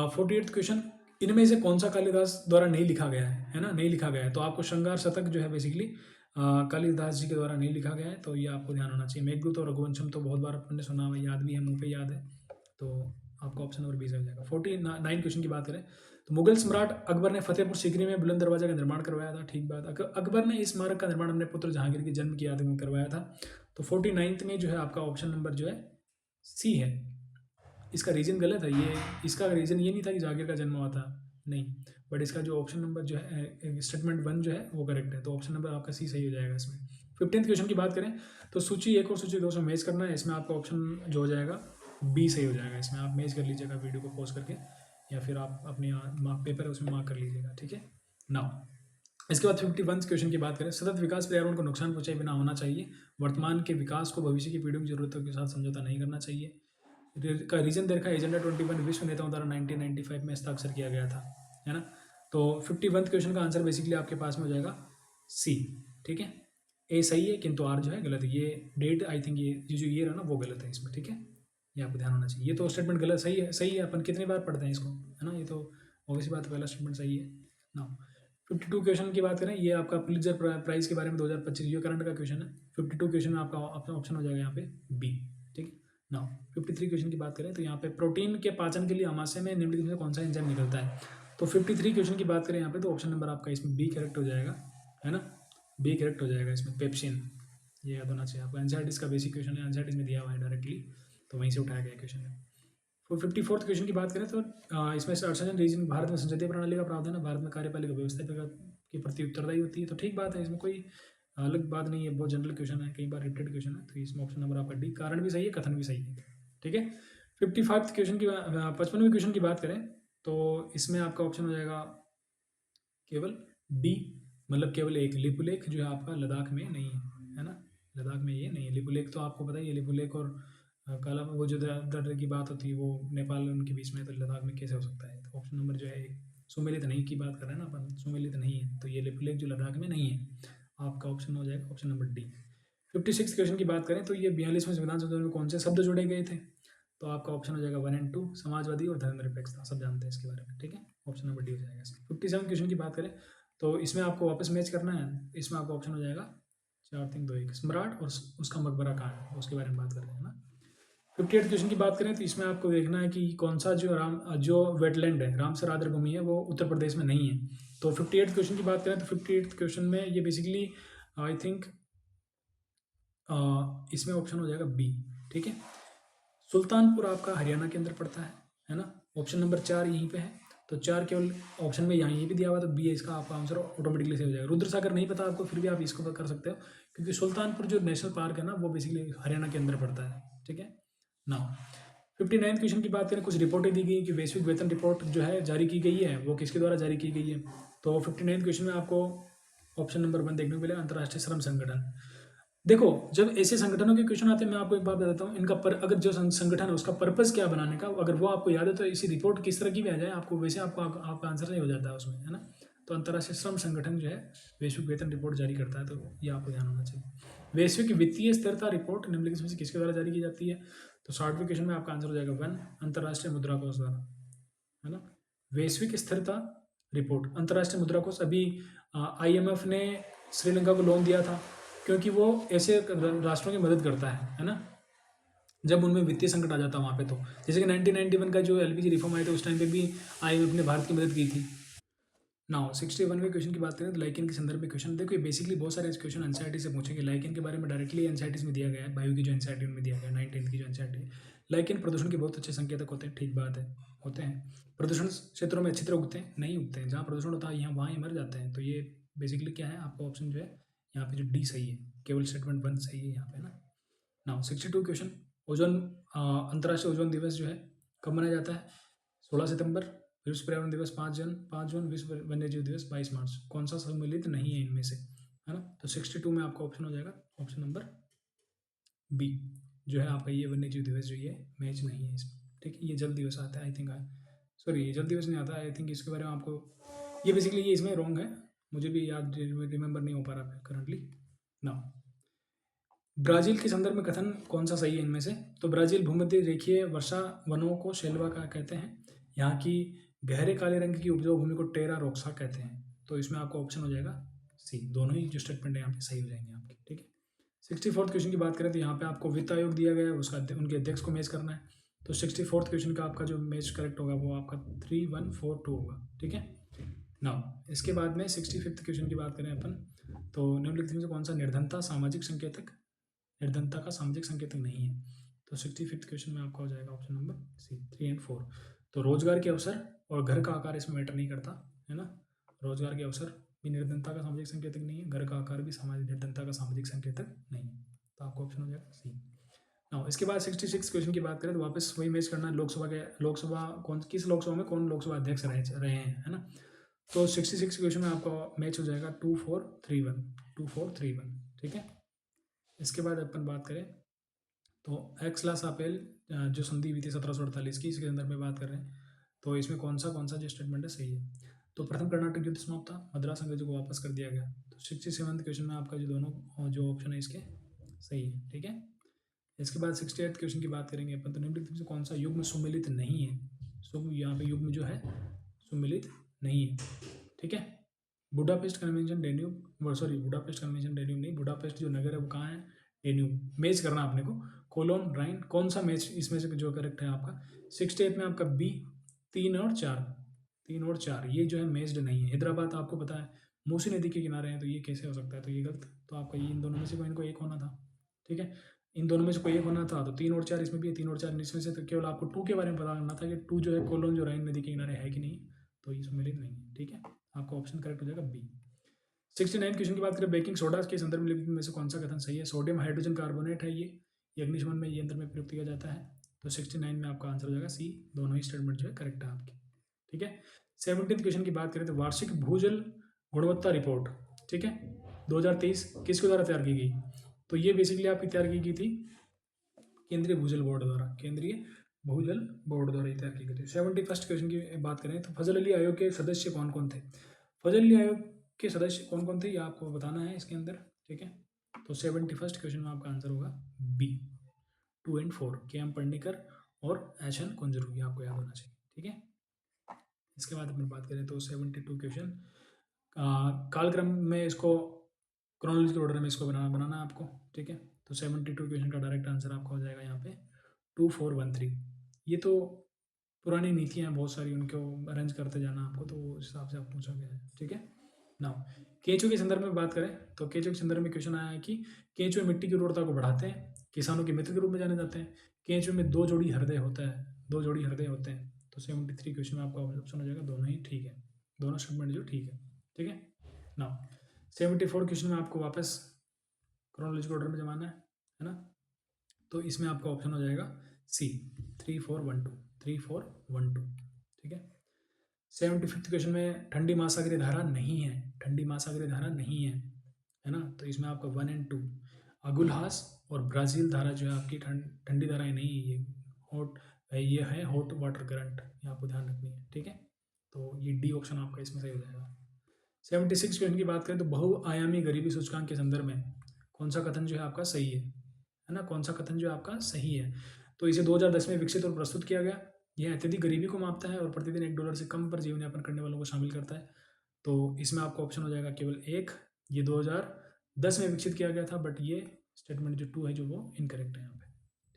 48th क्वेश्चन, इनमें से कौन सा कालिदास द्वारा नहीं लिखा गया है ना, नहीं लिखा गया है। तो आपको श्रृंगार शतक जो है बेसिकली कालिदास जी के द्वारा नहीं लिखा गया है, तो ये आपको ध्यान होना चाहिए। मेघदूत और रघुवंशम तो बहुत बार अपन ने सुना हुआ, याद भी है, मुंह पे याद है, तो आपका ऑप्शन नंबर 20 हो जाएगा। 49 क्वेश्चन की बात करें तो मुगल सम्राट अकबर ने फतेहपुर सीकरी में बुलंद दरवाजा का निर्माण करवाया था। ठीक बात, अकबर ने इस स्मारक का निर्माण अपने पुत्र जहांगीर के जन्म की याद में करवाया था। तो 49th में जो है आपका ऑप्शन नंबर जो है सी है। इसका रीजन गलत है, ये इसका रीजन ये नहीं था कि जहांगीर का जन्म हुआ था, नहीं, बट इसका जो ऑप्शन नंबर जो है स्टेटमेंट 1 जो है वो करेक्ट है, तो ऑप्शन नंबर आपका सी सही हो जाएगा इसमें। 15th क्वेश्चन की बात करें तो सूची 1 और सूची 2 से मैच करना है, इसमें आपका ऑप्शन जो हो जाएगा बी सही हो जाएगा। इसमें आप मैच कर लीजिएगा वीडियो को पॉज करके, या फिर आप अपने पेपर है उसमें मार्क कर लीजिएगा। ठीक है, नाउ इसके बाद 51 क्वेश्चन की बात करें, सतत विकास पर्यावरण को नुकसान पहुंचाए बिना होना चाहिए, वर्तमान के विकास को भविष्य की पीढ़ियों की जरूरतों के साथ समझौता नहीं करना चाहिए। का रीजन देखा एजेंडा 21 विश्व नेताओं द्वारा 1995 में हस्ताक्षर किया गया था, है ना। तो 51 क्वेश्चन का आंसर बेसिकली आपके पास में हो जाएगा सी। ठीक है, ए सही है किंतु आर जो है गलत है। ये डेट आई थिंक ये जो ईयर है ना वो गलत है इसमें। ठीक है, ये आपको ध्यान होना चाहिए। ये तो स्टेटमेंट गलत, सही है, सही है, अपन कितनी बार पढ़ते हैं इसको, है ना। ये तो ऑब्वियसली बात, पहला स्टेटमेंट सही है ना। 52 क्वेश्चन की बात करें, ये आपका पुलित्जर प्राइज के बारे में 2025 ये करंट का क्वेश्चन है। 52 क्वेश्चन में आपका ऑप्शन हो जाएगा यहाँ पे बी। ठीक है ना। 53 क्वेश्चन की बात करें तो यहाँ पे प्रोटीन के पाचन के लिए आमाशय में निम्नलिखित में से कौन सा एंजाइम निकलता है। तो 53 क्वेश्चन की बात करें यहाँ पे तो ऑप्शन नंबर आपका इसमें बी करेक्ट हो जाएगा, है ना। बी करेक्ट हो जाएगा इसमें, पेप्सिन। ये याद होना चाहिए आपको, एनसीईआरटी का बेसिक क्वेश्चन है, एनसीईआरटी में दिया हुआ है डायरेक्टली, तो वहीं से उठाया गया क्वेश्चन है। 54th क्वेश्चन की बात करें तो इसमें अड़सठवें रीजन भारत में संसदीय प्रणाली का प्रावधान है, भारत में कार्यपालिका व्यवस्था के प्रति उत्तरदायी होती है। तो ठीक बात है, इसमें कोई अलग बात नहीं है, बहुत जनरल क्वेश्चन है, कई बार रिपीटेड क्वेश्चन है, तो इसमें ऑप्शन नंबर आपका डी, कारण भी सही है, कथन भी सही है। ठीक है। 55 क्वेश्चन की 55वें क्वेश्चन की बात करें तो इसमें आपका ऑप्शन हो जाएगा केवल बी, मतलब केवल एक। लिपुलेख जो है आपका लद्दाख में नहीं है ना, लद्दाख में ये नहीं है। लिपुलेख तो आपको पता ही है, लिपुलेख और काला वो जो दर्रे की बात होती है वो नेपाल उनके बीच में, तो लद्दाख में कैसे हो सकता है। तो ऑप्शन नंबर जो है सुमेलित नहीं की बात कर रहे हैं ना अपन, सुमेलित नहीं है, तो ये लिपुलेख जो लद्दाख में नहीं है, आपका ऑप्शन हो जाएगा ऑप्शन नंबर डी। 56 क्वेश्चन की बात करें तो ये 42वें संविधान संशोधन में कौन से शब्द जोड़े गए थे। तो आपका ऑप्शन हो जाएगा 1 और 2, समाजवादी और धर्मनिरपेक्षता, सब जानते हैं इसके बारे में। ठीक है, ऑप्शन नंबर डी हो जाएगा। 57 क्वेश्चन की बात करें तो इसमें आपको वापस मैच करना है, इसमें आपका ऑप्शन हो जाएगा 4 3 2 1, सम्राट और उसका मकबरा कहाँ है, उसके बारे में बात कर रहे हैं ना। 58 क्वेश्चन की बात करें तो इसमें आपको देखना है कि कौन सा जो वेटलैंड है, रामसर आर्द्र भूमि है, वो उत्तर प्रदेश में नहीं है। तो 58 क्वेश्चन की बात करें तो 58 क्वेश्चन में ये बेसिकली आई थिंक इसमें ऑप्शन हो जाएगा बी। ठीक है, सुल्तानपुर आपका हरियाणा के अंदर पड़ता है ना। ऑप्शन नंबर 4 यहीं पे है, तो 4 केवल ऑप्शन में यहाँ ये भी दिया हुआ, तो बी है इसका आपका आंसर, ऑटोमेटिकली से हो जाएगा। रुद्रसागर नहीं पता आपको, फिर भी आप इसको कर सकते हो, क्योंकि सुल्तानपुर जो नेशनल पार्क है ना वो बेसिकली हरियाणा के अंदर पड़ता है। ठीक है ना। 59 क्वेश्चन की बात करें, कुछ रिपोर्टें दी गई कि वैश्विक वेतन रिपोर्ट जो है जारी की गई है, वो किसके द्वारा जारी की गई है। तो 59 क्वेश्चन में आपको ऑप्शन नंबर 1 देखने को मिलेगा, अंतर्राष्ट्रीय श्रम संगठन। देखो, जब ऐसे संगठनों के क्वेश्चन आते हैं, मैं आपको एक बात बताता हूँ, इनका अगर जो संगठन है उसका पर्पस क्या बनाने का, अगर वो आपको याद है तो इसी रिपोर्ट किस तरह की भी आ जाए आपको, वैसे आपको आपका आंसर नहीं हो जाता है उसमें, है ना। तो अंतर्राष्ट्रीय श्रम संगठन जो है वैश्विक वेतन रिपोर्ट जारी करता है, तो ये आपको ध्यान होना चाहिए। वैश्विक वित्तीय स्थिरता रिपोर्ट निम्नलिखित में से किसके द्वारा जारी की जाती है। तो 60वें क्वेश्चन में आपका आंसर हो जाएगा 1, अंतर्राष्ट्रीय मुद्रा कोष द्वारा, है ना। वैश्विक स्थिरता रिपोर्ट, अंतर्राष्ट्रीय मुद्रा कोष, अभी IMF ने श्रीलंका को लोन दिया था, क्योंकि वो ऐसे राष्ट्रों की मदद करता है ना, जब उनमें वित्तीय संकट आ जाता है वहाँ पे। तो जैसे कि 1991 का जो LPG रिफॉर्म आया था, उस टाइम पे भी IMF ने भारत की मदद की थी। नाउ 61वें क्वेश्चन की बात करें तो लाइकेन के संदर्भ में क्वेश्चन, देखो ये बेसिकली बहुत सारे क्वेश्चन एनसीईआरटी से पूछेंगे। लाइकेन के बारे में डायरेक्टली एनसीईआरटी में दिया गया है, बायो की जो एनसीईआरटी में दिया गया है, 9th की जो एनसीईआरटी है। लाइकेन प्रदूषण के बहुत अच्छे संकेतक होते हैं, ठीक बात है, होते हैं। प्रदूषण क्षेत्रों में अच्छी तरह उगते हैं नहीं उगते हैं, जहाँ प्रदूषण होता है यहाँ वहाँ ये मर जाते हैं। तो ये बेसिकली क्या है, आपका ऑप्शन जो है यहाँ पे जो डी सही है, केवल स्टेटमेंट 1 सही है यहाँ पे ना। नाउ 62 क्वेश्चन, ओजोन अंतर्राष्ट्रीय ओजोन दिवस जो है कब मनाया जाता है। 16 सितंबर, विश्व पर्यावरण दिवस 5 जून, विश्व वन्यजीव दिवस 22 मार्च। कौन सा सम्मिलित नहीं है इनमें से, है ना। तो 62 में आपका ऑप्शन हो जाएगा ऑप्शन नंबर बी, जो है आपका ये वन्यजीव दिवस जो ये मैच नहीं है इसमें। ठीक है, ये जल दिवस आता है आई थिंक, सॉरी ये जल दिवस नहीं आता आई थिंक, इसके बारे में आपको ये बेसिकली ये इसमें रॉन्ग है, मुझे भी याद रिमेंबर नहीं हो पा रहा करंटली ना। ब्राज़ील के संदर्भ में कथन कौन सा सही है इनमें से। तो ब्राज़ील भूमध्य रेखीय वर्षा वनों को शेल्वा का कहते हैं, यहाँ की गहरे काले रंग की उपजाऊ भूमि को टेरा रोक्सा कहते हैं। तो इसमें आपका ऑप्शन हो जाएगा सी, दोनों ही जो स्टेटमेंट है यहाँ पे सही हो जाएंगे आपके। ठीक है, 64th क्वेश्चन की बात करें तो यहाँ पे आपको वित्त आयोग दिया गया है, उसका उनके अध्यक्ष को मैच करना है। तो 64th क्वेश्चन का आपका जो मैच करेक्ट होगा वो आपका 3142 होगा। ठीक है, नाउ इसके बाद में 65th क्वेश्चन की बात करें अपन, तो निम्नलिखित में से कौन सा निर्धनता सामाजिक संकेतक, निर्धनता का सामाजिक संकेतक नहीं है। तो 65th क्वेश्चन में आपका हो जाएगा ऑप्शन नंबर सी, 3 और 4। तो रोजगार के अवसर और घर का आकार इसमें मैटर नहीं करता, है ना। रोजगार के अवसर भी निर्धनता का सामाजिक संकेतक नहीं है, घर का आकार भी सामाजिक निर्धनता का सामाजिक संकेतक नहीं है। तो आपका ऑप्शन हो जाएगा सी। नाउ इसके बाद 66 क्वेश्चन की बात करें तो वापस वही मैच करना है, लोकसभा कौन किस लोकसभा में कौन लोकसभा अध्यक्ष रहे हैं, है ना। तो 66 क्वेश्चन में आपका मैच हो जाएगा 2 4 3 1, 2 4 3 1। ठीक है, इसके बाद अपन बात करें तो एक्स ला सापेल जो संधि हुई थी 1748 की, इसके संदर्भ में बात कर रहे हैं। तो इसमें कौन सा जो स्टेटमेंट है सही है। तो प्रथम कर्नाटक युद्ध समाप्त था, मद्रास अंग्रेजों को वापस कर दिया गया। तो 67th क्वेश्चन में आपका जो दोनों जो ऑप्शन है इसके सही है। ठीक है, इसके बाद 68th क्वेश्चन की बात करेंगे अपन, तो निम्नलिखित में से कौन सा युग्म सुमेलित नहीं है। यहाँ पे युग्म जो है सुमेलित नहीं है। ठीक है, Budapest convention Danube, sorry Budapest convention Danube नहीं, बुडापेस्ट जो नगर है वो कहाँ है, डेन्यूब। मैच करना आपने को, कोलोन राइन, कौन सा मैच इसमें से जो करेक्ट है आपका 68 में आपका बी, 3 और 4, 3 और 4 ये जो है मैच्ड नहीं है। हैदराबाद आपको पता है मूसी नदी के किनारे है, तो ये कैसे हो सकता है, तो ये गलत। तो आपका ये इन दोनों में से कोई इनको एक होना था, ठीक है, इन दोनों में से कोई एक होना था। तो 3 और 4 इसमें भी है, 3 और 4 इसमें से, तो केवल आपको 2 के बारे में पता करना था कि 2 जो है कोलोन जो राइन नदी के किनारे है कि नहीं, तो ये सम्मिलित नहीं है, ठीक है। आपका ऑप्शन करेक्ट हो जाएगा बी। 69 क्वेश्चन की बात करें, बेकिंग सोडा के संदर्भ में से कौन सा कथन सही है। सोडियम हाइड्रोजन कार्बोनेट है ये अग्निशमन में ये अंदर में प्रयोग किया जाता है। तो 69 में आपका आंसर हो जाएगा सी, दोनों ही स्टेटमेंट जो है करेक्ट है आपकी, ठीक है। 17 क्वेश्चन की बात करें तो वार्षिक भूजल गुणवत्ता रिपोर्ट, ठीक है, 2023 किसके द्वारा तैयार की गई, तो ये बेसिकली आपकी तैयार की गई थी केंद्रीय भूजल बोर्ड द्वारा, केंद्रीय भूजल बोर्ड द्वारा तैयार की गई थी। 71 क्वेश्चन की बात करें तो फजल अली आयोग के सदस्य कौन कौन थे। फजल अली आयोग के सदस्य कौन कौन थे ये आपको बताना है इसके अंदर, ठीक है। तो 71 क्वेश्चन में आपका आंसर होगा बी, 2 और 4, के एम पंडिकर और एच एन कुंजरू, ये आपको याद होना चाहिए, ठीक है। इसके बाद अपन बात करें तो 72 क्वेश्चन कालक्रम में इसको क्रोनोलॉजिकल ऑर्डर में इसको बनाना है आपको, ठीक है। तो 72 क्वेश्चन का डायरेक्ट आंसर आपका हो जाएगा यहाँ पे 2413। ये तो पुरानी नीतियाँ बहुत सारी, उनको अरेंज करते जाना आपको, तो उस हिसाब से आप पूछा गया है, ठीक है ना। केंचुए के संदर्भ में बात करें तो केंचुए के संदर्भ में क्वेश्चन आया है कि केंचुए मिट्टी की उर्वरता को बढ़ाते हैं, किसानों के मित्र के रूप में जाने जाते हैं, केंचुए में 2 जोड़ी हृदय होता है, 2 जोड़ी हृदय होते हैं। तो 73 क्वेश्चन में आपका ऑप्शन हो जाएगा दोनों ही ठीक है, दोनों स्टेटमेंट जो ठीक है, ठीक है ना। 74 क्वेश्चन में आपको वापस क्रोनोलॉजिकल ऑर्डर में जमाना है ना। तो इसमें आपका ऑप्शन हो जाएगा सी, 3412, 3412, ठीक है। 75 क्वेश्चन में ठंडी महासागरीय धारा नहीं है, ठंडी महासागरीय धारा नहीं है ना। तो इसमें आपका 1 और 2 अगुलहास और ब्राज़ील धारा जो है आपकी ठंडी धाराएं नहीं है, ये हॉट, ये है हॉट वाटर करंट, ये आपको ध्यान रखनी है, ठीक है। तो ये डी ऑप्शन आपका इसमें सही हो जाएगा। 76 क्वेश्चन की बात करें तो बहुआयामी गरीबी सूचकांक के संदर्भ में कौन सा कथन जो है आपका सही है ना, कौन सा कथन जो है आपका सही है। तो इसे 2010 में विकसित और प्रस्तुत किया गया। यह अत्यधिक गरीबी को मापता है और प्रतिदिन $1 से कम पर जीवन यापन करने वालों को शामिल करता है। तो इसमें आपका ऑप्शन हो जाएगा केवल एक, ये 2010 में विकसित किया गया था, बट ये स्टेटमेंट जो 2 है जो वो इनकरेक्ट है यहाँ पे,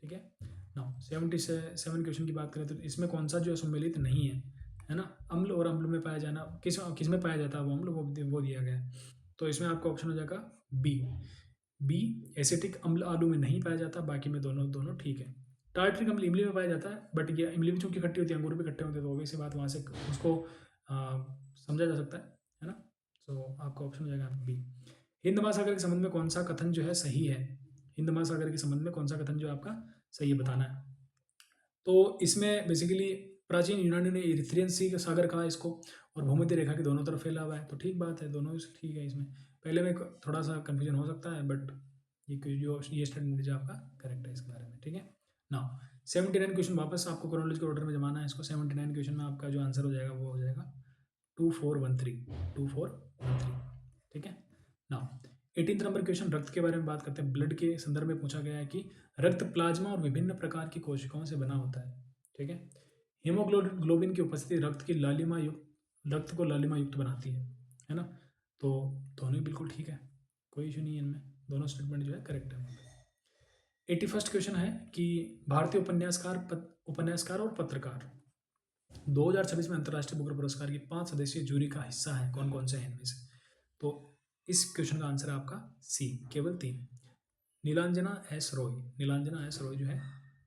ठीक है ना। 77 क्वेश्चन की बात करें तो इसमें कौन सा जो है सम्मिलित नहीं है ना। अम्ल और अम्ल में पाया जाना, किस में पाया जाता है वो अम्ल, वो दिया गया है। तो इसमें आपका ऑप्शन हो जाएगा बी, बी एसिटिक अम्ल आलू में नहीं पाया जाता, बाकी में दोनों दोनों ठीक है। टार्ट्रिक अम्ल इमली में पाया जाता है, बट ये इमली भी चूंकि खट्टी होती है, अंगूर भी खट्टे होते हैं, तो ऑब्वियस सी बात वहाँ से उसको समझा जा सकता है ना। सो आपका ऑप्शन हो जाएगा बी। हिंद महासागर के संबंध में कौन सा कथन जो है सही है, हिंद महासागर के संबंध में कौन सा कथन जो आपका सही है बताना है। तो इसमें बेसिकली प्राचीन यूनानी ने इरिथ्रियन सी सागर कहा इसको, और भूमध्य रेखा के दोनों तरफ फैला हुआ है, तो ठीक बात है, दोनों ठीक है। इसमें पहले में थोड़ा सा कन्फ्यूजन हो सकता है, बट ये स्टेटमेंट जो आपका करेक्ट है इसके बारे में, ठीक है ना। 79 क्वेश्चन वापस आपको क्रोनोलॉजिकल ऑर्डर में जमाना है इसको। 79 क्वेश्चन में आपका जो आंसर हो जाएगा वो हो जाएगा 2413, 2413, ठीक है ना। 18 नंबर क्वेश्चन रक्त के बारे में बात करते हैं। ब्लड के संदर्भ में पूछा गया है कि रक्त प्लाज्मा और विभिन्न प्रकार की कोशिकाओं से बना होता है, ठीक है। हीमोग्लोबिन की उपस्थिति रक्त को लालिमा युक्त बनाती है ना। तो दोनों ही बिल्कुल ठीक है, कोई इशू नहीं है इनमें, दोनों स्टेटमेंट जो है करेक्ट है। 81 क्वेश्चन है कि भारतीय उपन्यासकार और पत्रकार 2026 में अंतर्राष्ट्रीय बुकर पुरस्कार की 5 सदस्यीय जूरी का हिस्सा है, कौन कौन से हैं इनमें से। तो इस क्वेश्चन का आंसर है आपका सी, केवल 3। नीलांजना एस रॉय, नीलांजना एस रॉय जो है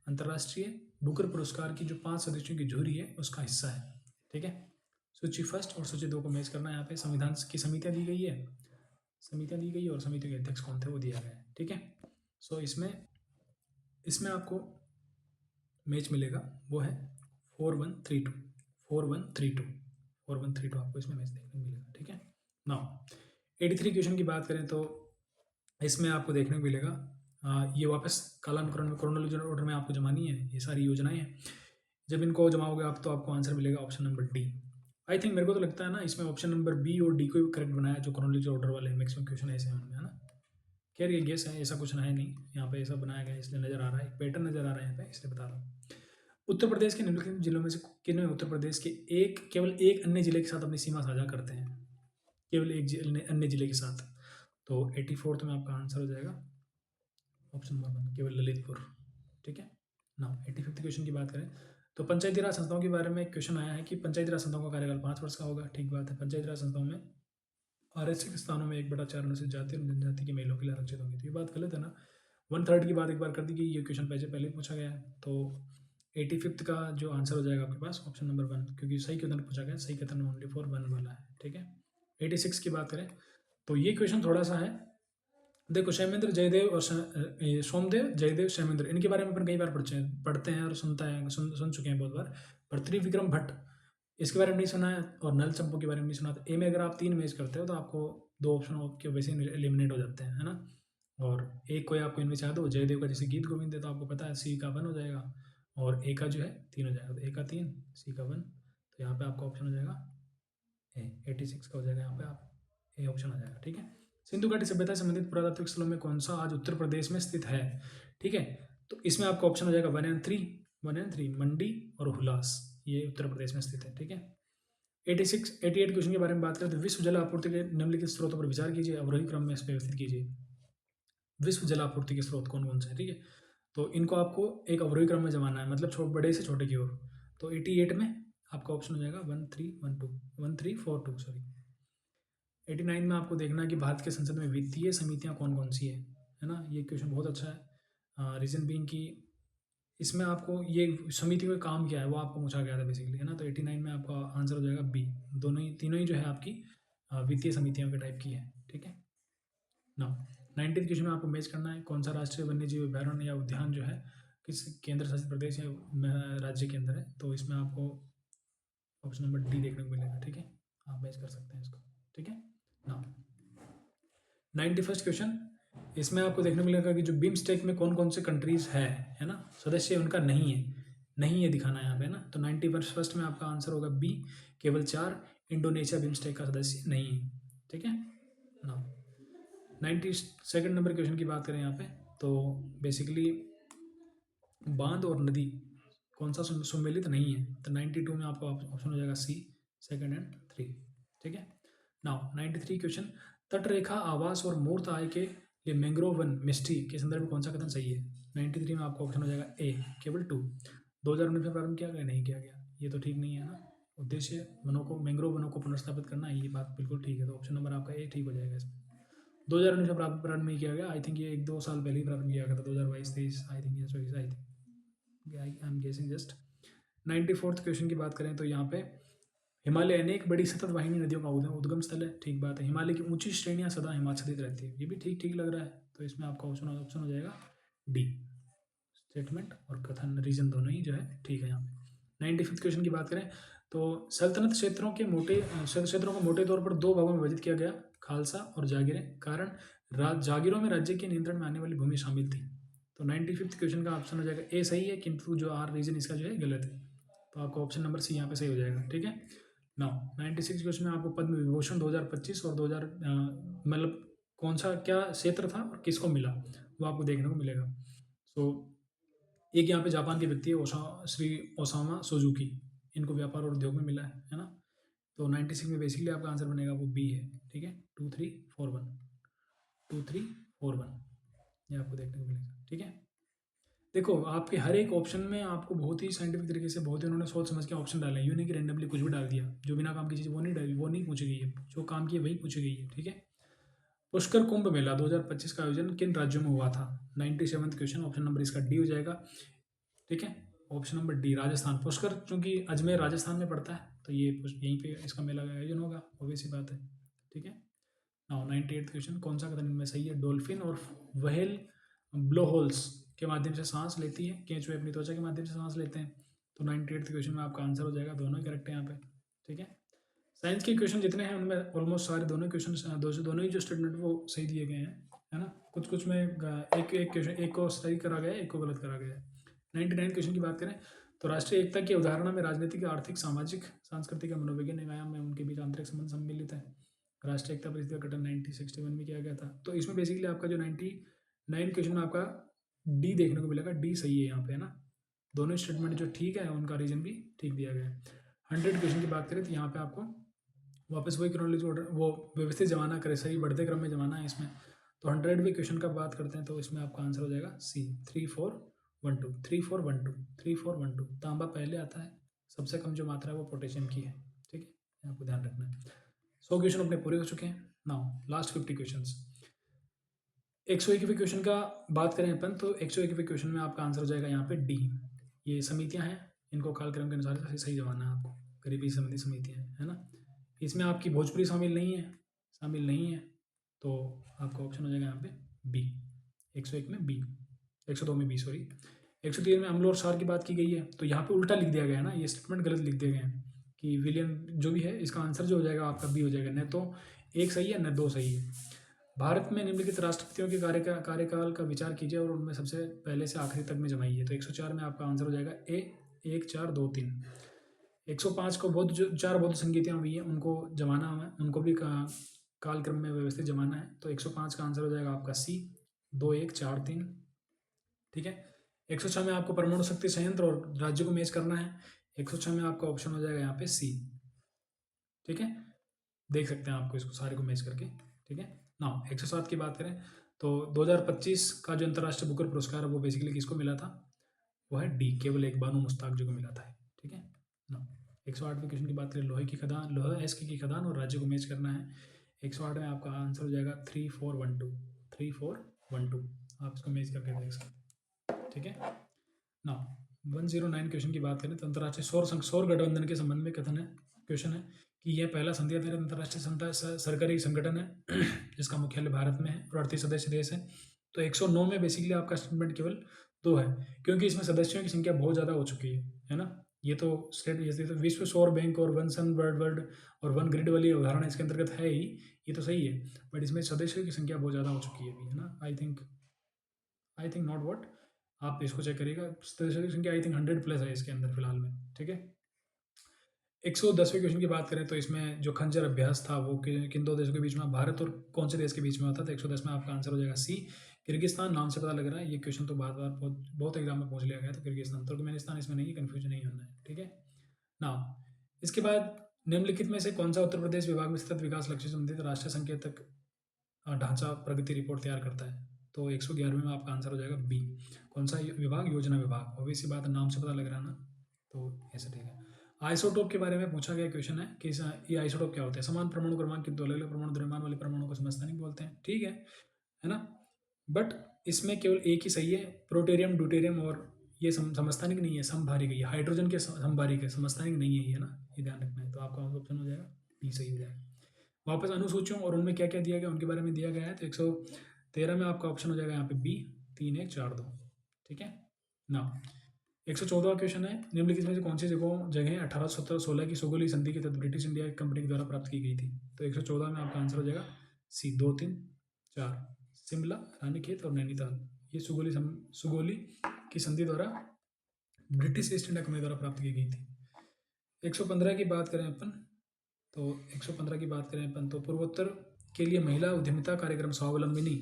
अंतर्राष्ट्रीय बुकर पुरस्कार की जो 5 सदस्यों की जूरी है उसका हिस्सा है, ठीक है। सूची 1 और सूची 2 को मैच करना है। यहाँ पे संविधान की समितियाँ दी गई है, समितियाँ दी गई है और समिति के अध्यक्ष कौन थे वो दिया गया है, ठीक है। सो इसमें आपको मैच मिलेगा वो है 4132, 4132, 4132 आपको इसमें मैच देखने को मिलेगा, ठीक है ना। 83 क्वेश्चन की बात करें तो इसमें आपको देखने को मिलेगा ये वापस कालानुक्रम में क्रोनोलॉजिकल ऑर्डर में आपको जमानी है, ये सारी योजनाएं हैं। जब इनको जमाओगे आप तो आपको आंसर मिलेगा option number D. I think मेरे को तो लगता है ना इसमें ऑप्शन नंबर बी और डी को करेक्ट बनाया, जो क्रोनोलॉजिकल ऑर्डर वाले मैक्सिमम क्वेश्चन ऐसे हैं उनमें, है ना। खैर ये गेस है, ऐसा कुछ है नहीं, यहाँ पे ऐसा बनाया गया इसलिए नजर आ रहा है, एक पैटर्न नजर आ रहा है यहाँ पे, इसलिए बता रहा हूँ। उत्तर प्रदेश के निम्नलिखित जिलों में से किन में उत्तर प्रदेश के केवल एक अन्य जिले के साथ अपनी सीमा साझा करते हैं, केवल एक अन्य जिले के साथ। तो 84th में आपका आंसर हो जाएगा ऑप्शन नंबर 1 केवल ललितपुर। ठीक है ना। 85th क्वेश्चन की बात करें तो पंचायती राज संस्थाओं के बारे में एक क्वेश्चन आया है कि पंचायती राज संस्थाओं का कार्यकाल 5 वर्ष का होगा। ठीक बात है। पंचायती राज संस्थाओं में आरक्षित स्थानों में 1/4 अनुसूचित जाति और जनजाति की महिलाओं के लिए आरक्षित होंगे। तो ये बात गलत है ना। 1/3 की बात एक बार कर दी गई। ये क्वेश्चन पहले पूछा गया है। तो 85th का जो आंसर हो जाएगा आपके पास ऑप्शन नंबर 1, क्योंकि सही क्वेश्चन पूछा गया, सही क्वेश्चन ओनली फॉर 1 वाला है। ठीक है। 86 की बात करें तो ये क्वेश्चन थोड़ा सा है। देखो क्षेमेंद्र जयदेव और सोमदेव जयदेव क्षेमेंद्र, इनके बारे में अपन कई बार पढ़ते हैं और सुन चुके हैं बहुत बार। पर त्रिविक्रम भट्ट, इसके बारे में नहीं सुना है, और नल चंपू के बारे में नहीं सुना। तो ए में अगर आप 3 मैच करते हो तो आपको 2 ऑप्शन के वैसे एलिमिनेट हो जाते हैं, है ना। और एक कोई आपको इनमें चाह दो, जयदेव का जैसे गीत गोविंद है तो आपको पता है सी का 1 हो जाएगा, और ए का जो है 3 हो जाएगा। तो ए का 3, सी का 1, तो यहाँ पे आपका ऑप्शन हो जाएगा ए। 86 का हो जाएगा यहाँ पे आप ए ऑप्शन हो जाएगा। ठीक है। सिंधु घाटी सभ्यता से संबंधित पुरातात्विक स्थलों में कौन सा आज उत्तर प्रदेश में स्थित है। ठीक है। तो इसमें आपका ऑप्शन हो जाएगा 1 and 3 मंडी और हुलास, ये उत्तर प्रदेश में स्थित है। ठीक है। 88 क्वेश्चन के बारे में बात करें तो विश्व जल आपूर्ति के निम्नलिखित स्रोतों पर विचार कीजिए, अवरोही क्रम में इस व्यवस्थित कीजिए। विश्व जल आपूर्ति के स्रोत कौन कौन से हैं। ठीक है। तो इनको आपको एक अवरोही क्रम में जमाना है, मतलब बड़े से छोटे की ओर। तो 88 में आपका ऑप्शन हो जाएगा 1342 सॉरी। 89 में आपको देखना है कि भारत के संसद में वित्तीय समितियां कौन कौन सी है ना। ये क्वेश्चन बहुत अच्छा है। रीजन बीइंग कि इसमें आपको ये समिति का काम क्या है वो आपको पूछा गया था बेसिकली, है ना। तो 89 में आपका आंसर हो जाएगा बी। तीनों ही जो है आपकी वित्तीय समितियों के टाइप की है। ठीक है ना। 19th क्वेश्चन में आपको मैच करना है कौन सा राष्ट्रीय वन्यजीव अभ्यारण्य या उद्यान जो है किस केंद्र शासित प्रदेश या राज्य के अंदर है। तो इसमें आपको ऑप्शन नंबर डी देखने को मिलेगा। ठीक है। आप मैच कर सकते हैं इसको। ठीक है ना। 91st क्वेश्चन, इसमें आपको देखने को मिलेगा कि जो बिम्स्टेक में कौन कौन से कंट्रीज है ना, सदस्य उनका नहीं है दिखाना है यहाँ पे ना। तो 91st में आपका आंसर होगा बी, केवल 4 इंडोनेशिया बिम्स्टेक का सदस्य नहीं है। ठीक है ना। 92nd नंबर क्वेश्चन की बात करें यहाँ पे तो बेसिकली बांध और नदी कौन सा सम्मिलित नहीं है। तो 92 में आपका ऑप्शन हो जाएगा सी, 2nd and 3। ठीक है। नाउ 93 क्वेश्चन, तटरेखा आवास और मूर्त आय के लिए मैंग्रोव वन मिस्ट्री के संदर्भ में कौन सा कथन सही है। 93 में आपका ऑप्शन हो जाएगा ए, केवल 2। 2019 में प्रारंभ किया गया, नहीं किया गया, ये तो ठीक नहीं है ना। उद्देश्य मैंग्रोव वनों को पुनर्स्थापित करना है, ये बात बिल्कुल ठीक है। तो ऑप्शन नंबर आपका ए ठीक हो जाएगा इसमें। 2019 में प्रारंभ नहीं किया गया, आई थिंक ये 1-2 साल पहले ही प्रारंभ किया गया था, 2022-23 आई थिंक ये I am guessing just. 94th question की बात करें तो यहाँ पे हिमालय अनेक बड़ी सतत वाहिनी नदियों का उद्गम स्थल है। ठीक बात है। हिमालय की ऊंची श्रेणियां सदा हिमाच्छादित रहती है, ये भी ठीक लग रहा है। तो इसमें आपका ऑप्शन हो जाएगा डी। स्टेटमेंट और कथन रीजन दोनों ही जो है ठीक है यहाँ पे। 95th क्वेश्चन की बात करें तो सल्तनत क्षेत्रों को मोटे तौर पर 2 भागों में विभाजित किया गया, खालसा और जागीरें। कारण जागीरों में राज्य के नियंत्रण में आने वाली भूमि शामिल थी। तो 95th क्वेश्चन का ऑप्शन हो जाएगा ए सही है, किंतु जो आर रीजन इसका जो है गलत है। तो आपका ऑप्शन नंबर सी यहाँ पे सही हो जाएगा। ठीक है। नाउ 96 क्वेश्चन में आपको पद्म विभूषण 2025 और 2000 मतलब कौन सा क्या क्षेत्र था और किसको मिला वो आपको देखने को मिलेगा। सो एक यहाँ पे जापान के व्यक्ति है श्री ओसामा सुजुकी, इनको व्यापार और उद्योग में मिला है ना। तो 96 में बेसिकली आपका आंसर बनेगा वो बी है। ठीक है। 2341 ये आपको देखने को मिलेगा। ठीक है। देखो आपके हर एक ऑप्शन में आपको बहुत ही साइंटिफिक तरीके से बहुत ही उन्होंने सोच समझ के ऑप्शन डाले हैं, यूँ नहीं कि रैंडमली कुछ भी डाल दिया। जो बिना काम की चीज़ वो नहीं पूछी गई है, जो काम की है वही पूछी गई है। ठीक है। पुष्कर कुंभ मेला 2025 का आयोजन किन राज्यों में हुआ था। 97th क्वेश्चन, ऑप्शन नंबर इसका डी हो जाएगा। ठीक है। Option number D Rajasthan. Pushkar चूंकि अजमेर राजस्थान में पड़ता है तो ये यहीं पे इसका मेला का आयोजन होगा, ऑब्वियस सी बात है। ठीक है। नाउ 98th क्वेश्चन, कौन सा कथन इनमें सही है। डॉल्फिन और व्हेल ब्लोहोल्स के माध्यम से सांस लेती है, केंचुए अपनी त्वचा के माध्यम से सांस लेते हैं। तो 98th क्वेश्चन में आपका आंसर हो जाएगा, दोनों ही करेक्ट है यहाँ पे। ठीक है। साइंस के क्वेश्चन जितने हैं उनमें ऑलमोस्ट सारे दोनों क्वेश्चन दोनों ही जो स्टेटमेंट वो सही दिए गए हैं, है ना। कुछ में एक क्वेश्चन, एक को सही करा गया है, एक को गलत करा गया है। 99 क्वेश्चन की बात करें तो राष्ट्रीय एकता की अवधारणा में राजनीतिक, आर्थिक, सामाजिक, सांस्कृतिक और मनोवैज्ञानिक आयाम में उनके बीच आंतरिक संबंध सम्मिलित है। राष्ट्रीय एकता परिषद का गठन 1961 में किया गया था। तो इसमें बेसिकली आपका जो 99 क्वेश्चन में आपका डी देखने को मिलेगा, डी सही है यहाँ पे, है ना। दोनों स्टेटमेंट जो ठीक है उनका रीजन भी ठीक दिया गया है। 100 क्वेश्चन की बात करें तो यहाँ पे आपको वापस वही क्रोनोलॉजी ऑर्डर, वो व्यवस्थित जमाना करे, सही बढ़ते क्रम में जमाना है इसमें। तो 100वें क्वेश्चन का बात करते हैं, तो इसमें आपका आंसर हो जाएगा सी, 3 4 1 2, 3 4 1 2 तांबा पहले आता है, सबसे कम जो मात्रा है वो पोटेशियम की है। ठीक है, आपको ध्यान रखना है। 100 क्वेश्चन अपने पूरे हो चुके हैं। Now last 50 question. 101वें क्वेश्चन का बात करें अपन, तो 101वें क्वेश्चन में आपका आंसर हो जाएगा यहाँ पे डी। ये समितियाँ हैं, इनको कालक्रम के अनुसार सही सही जमाना है आपको, गरीबी संबंधी समितियाँ हैं, है ना। इसमें आपकी भोजपुरी शामिल नहीं है, तो आपका ऑप्शन हो जाएगा यहाँ पे बी, 101 में बी, 102 में बी सॉरी। 103 में अम्ल और क्षार की बात की गई है, तो यहाँ पे उल्टा लिख दिया गया है ना, ये स्टेटमेंट गलत लिख दिए गए हैं कि विलियम जो भी है, इसका आंसर जो हो जाएगा आपका बी हो जाएगा, न तो एक सही है न दो सही है। भारत में निम्नलिखित राष्ट्रपतियों के कार्यकाल का विचार कीजिए और उनमें सबसे पहले से आखिरी तक में जमाइए। तो 104 में आपका आंसर हो जाएगा ए, 1 4 2 3। 105 को बौद्ध जो 4 बौद्ध संगीतियाँ हुई हैं उनको जमाना है, उनको भी कालक्रम में व्यवस्थित जमाना है। तो 105 का आंसर हो जाएगा आपका सी, 2 1 4 3। ठीक है। 106 में आपको परमाणु शक्ति संयंत्र और राज्य को मैच करना है। 106 में आपका ऑप्शन हो जाएगा यहाँ पे सी। ठीक है, देख सकते हैं आपको इसको सारे को मैच करके। ठीक है ना। 107 की बात करें तो 2025 का जो अंतर्राष्ट्रीय बुकर पुरस्कार है वो बेसिकली किसको मिला था, वो है डी, केवल एक बानू मुश्ताक जी को मिला था। ठीक है ना। 108वें क्वेश्चन की बात करें, लोहे की खदान, लोहा एस की खदान और राज्य को मैच करना है। 108 में आपका आंसर हो जाएगा 3 4 1 2, 3 4 1 2। आप इसको मैच करके देख सकते हैं। ठीक है ना। 109 क्वेश्चन की बात करें तो अंतर्राष्ट्रीय सौर गठबंधन के संबंध में कथन है, क्वेश्चन है कि यह पहला संधि आधारित अंतर्राष्ट्रीय सरकारी संगठन है जिसका मुख्यालय भारत में है और 38 सदस्य देश है। तो 109 में बेसिकली आपका स्टेटमेंट केवल 2 है, क्योंकि इसमें सदस्यों की संख्या बहुत ज़्यादा हो चुकी है ना। ये तो विश्व सौर बैंक और वन सन वर्ल्ड और वन ग्रिड वाली उदाहरण इसके अंतर्गत है ही, ये तो सही है, बट इसमें सदस्यों की संख्या बहुत ज़्यादा हो चुकी है अभी, है ना। आई थिंक नॉट वॉट, आप इसको चेक करिएगा, सदस्यों की संख्या आई थिंक 100 प्लस है इसके अंदर फिलहाल में। ठीक है। 110वें क्वेश्चन की बात करें तो इसमें जो खंजर अभ्यास था वो किन दो देशों के बीच में, भारत और कौन से देश के बीच में होता था। 110 में आपका आंसर हो जाएगा सी, किर्गिस्तान। नाम से पता लग रहा है, ये क्वेश्चन तो बार बार बहुत एग्जाम में पूछ लिया गया, तो किर्गिस्तान, तुर्कमेनिस्तान इसमें नहीं, कन्फ्यूजन नहीं होना है। ठीक है ना। इसके बाद निम्नलिखित में से कौन सा उत्तर प्रदेश विभाग में सतत विकास लक्ष्य से संबंधित राष्ट्रीय संकेतक ढांचा प्रगति रिपोर्ट तैयार करता है। तो 111 में आपका आंसर हो जाएगा बी, कौन सा विभाग, योजना विभाग। ऑब्वियस बात, नाम से पता लग रहा है ना, तो ऐसे ठीक है। आइसोटोप के बारे में पूछा गया क्वेश्चन है कि ये आइसोटोप क्या होते हैं, समान परमाणु क्रमांक के दो अलग अलग परमाणु द्रव्यमान वाले परमाणु को समस्थानिक बोलते हैं। ठीक है ना। बट इसमें केवल एक ही सही है, प्रोटेरियम ड्यूटेरियम, और ये समस्थानिक नहीं है, समभारिक है। हाइड्रोजन के समभारिक है, समस्थानिक नहीं है ये ना, ये ध्यान रखना है। तो आपका ऑप्शन हो जाएगा बी सही हो जाएगा। वापस अनुसूचियों और उनमें क्या क्या दिया गया उनके बारे में दिया गया है। तो 113 में आपका ऑप्शन हो जाएगा यहाँ पे बी, 3 1 4 2। ठीक है ना। 114वां क्वेश्चन है, निम्नलिखित में से कौन सी जगह 1816 की सुगोली संधि के तहत ब्रिटिश इंडिया कंपनी के द्वारा प्राप्त की गई थी। तो 114 में आपका आंसर हो जाएगा सी, 2 3 4, शिमला, रानीखेत और नैनीताल। ये सुगोली की संधि द्वारा ब्रिटिश ईस्ट इंडिया कंपनी द्वारा प्राप्त की गई थी। 115 की बात करें अपन, तो 115 की बात करें अपन तो पूर्वोत्तर के लिए महिला उद्यमिता कार्यक्रम स्वावलंबिनी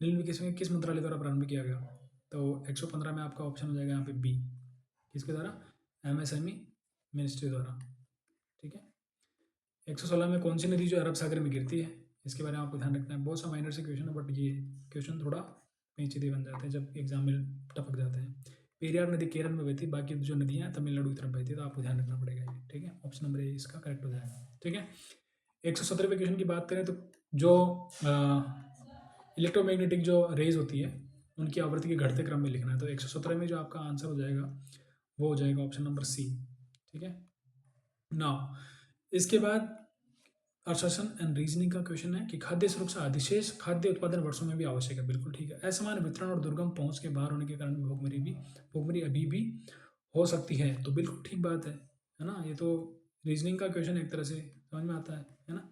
निम्नलिखित किस मंत्रालय द्वारा प्रारंभ किया गया। तो 115 में आपका ऑप्शन हो जाएगा यहाँ पे बी, किसके द्वारा, एमएसएमई मिनिस्ट्री द्वारा। ठीक है। 116 में कौन सी नदी जो अरब सागर में गिरती है, इसके बारे में आपको ध्यान रखना है। बहुत सा माइनर से क्वेश्चन है, बट ये क्वेश्चन थोड़ा पेचीदे बन जाते हैं जब एग्जाम में टपक जाते हैं। पेरियार नदी केरल में बहती, बाकी जो नदियाँ हैं तमिलनाडु की तरफ बहती है, तो आपको ध्यान रखना पड़ेगा ये। ठीक है, ऑप्शन नंबर ए इसका करेक्ट हो जाएगा। ठीक है। 117वें क्वेश्चन की बात करें तो जो इलेक्ट्रोमैग्नेटिक जो रेज होती है उनकी आवृत्ति के घटते क्रम में लिखना है। तो 117 में जो आपका आंसर हो जाएगा वो हो जाएगा ऑप्शन नंबर सी। ठीक है नाउ, इसके बाद अर्थशास्त्र एंड रीजनिंग का क्वेश्चन है कि खाद्य सुरक्षा अधिशेष खाद्य उत्पादन वर्षों में भी आवश्यक है। बिल्कुल ठीक है। असमान वितरण और दुर्गम पहुंच के बाहर होने के कारण भूखमरी अभी भी हो सकती है। तो बिल्कुल ठीक बात है ना। ये तो रीजनिंग का क्वेश्चन एक तरह से समझ में आता है ना।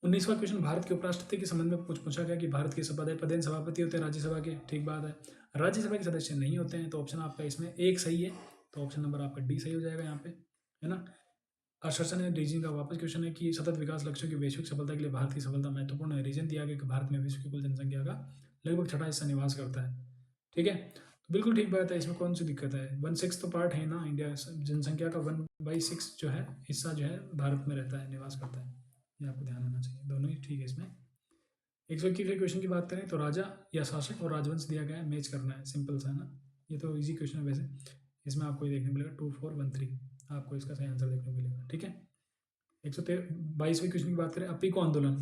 19वां क्वेश्चन भारत के उपराष्ट्रपति के संबंध में पूछा गया कि भारत के पदेन सभापति होते हैं राज्यसभा के। ठीक बात है, राज्यसभा के सदस्य नहीं होते हैं। तो ऑप्शन आपका इसमें एक सही है, तो ऑप्शन नंबर आपका डी सही हो जाएगा यहाँ पे, है ना। आश्वासन है रीजन का वापस क्वेश्चन है कि सतत विकास लक्ष्यों की वैश्विक सफलता के लिए भारत की सफलता महत्वपूर्ण है। रीजन दिया गया कि भारत में विश्व की कुल जनसंख्या का लगभग 6वां हिस्सा निवास करता है। ठीक है, तो बिल्कुल ठीक बात है, इसमें कौन सी दिक्कत है। 1/6 तो पार्ट है ना इंडिया जनसंख्या का, 1/6 जो है हिस्सा जो है भारत में रहता है, निवास करता है। ये आपको ध्यान होना चाहिए, दोनों ही ठीक है इसमें। 121वें क्वेश्चन की बात करें तो राजा या शासक और राजवंश दिया गया है, मैच करना है, सिंपल सा है ना, ये तो इजी क्वेश्चन है वैसे। इसमें आपको ये देखने को मिलेगा 2413, आपको इसका सही आंसर देखने को मिलेगा, ठीक है। 122वें क्वेश्चन की बात करें, अपिको आंदोलन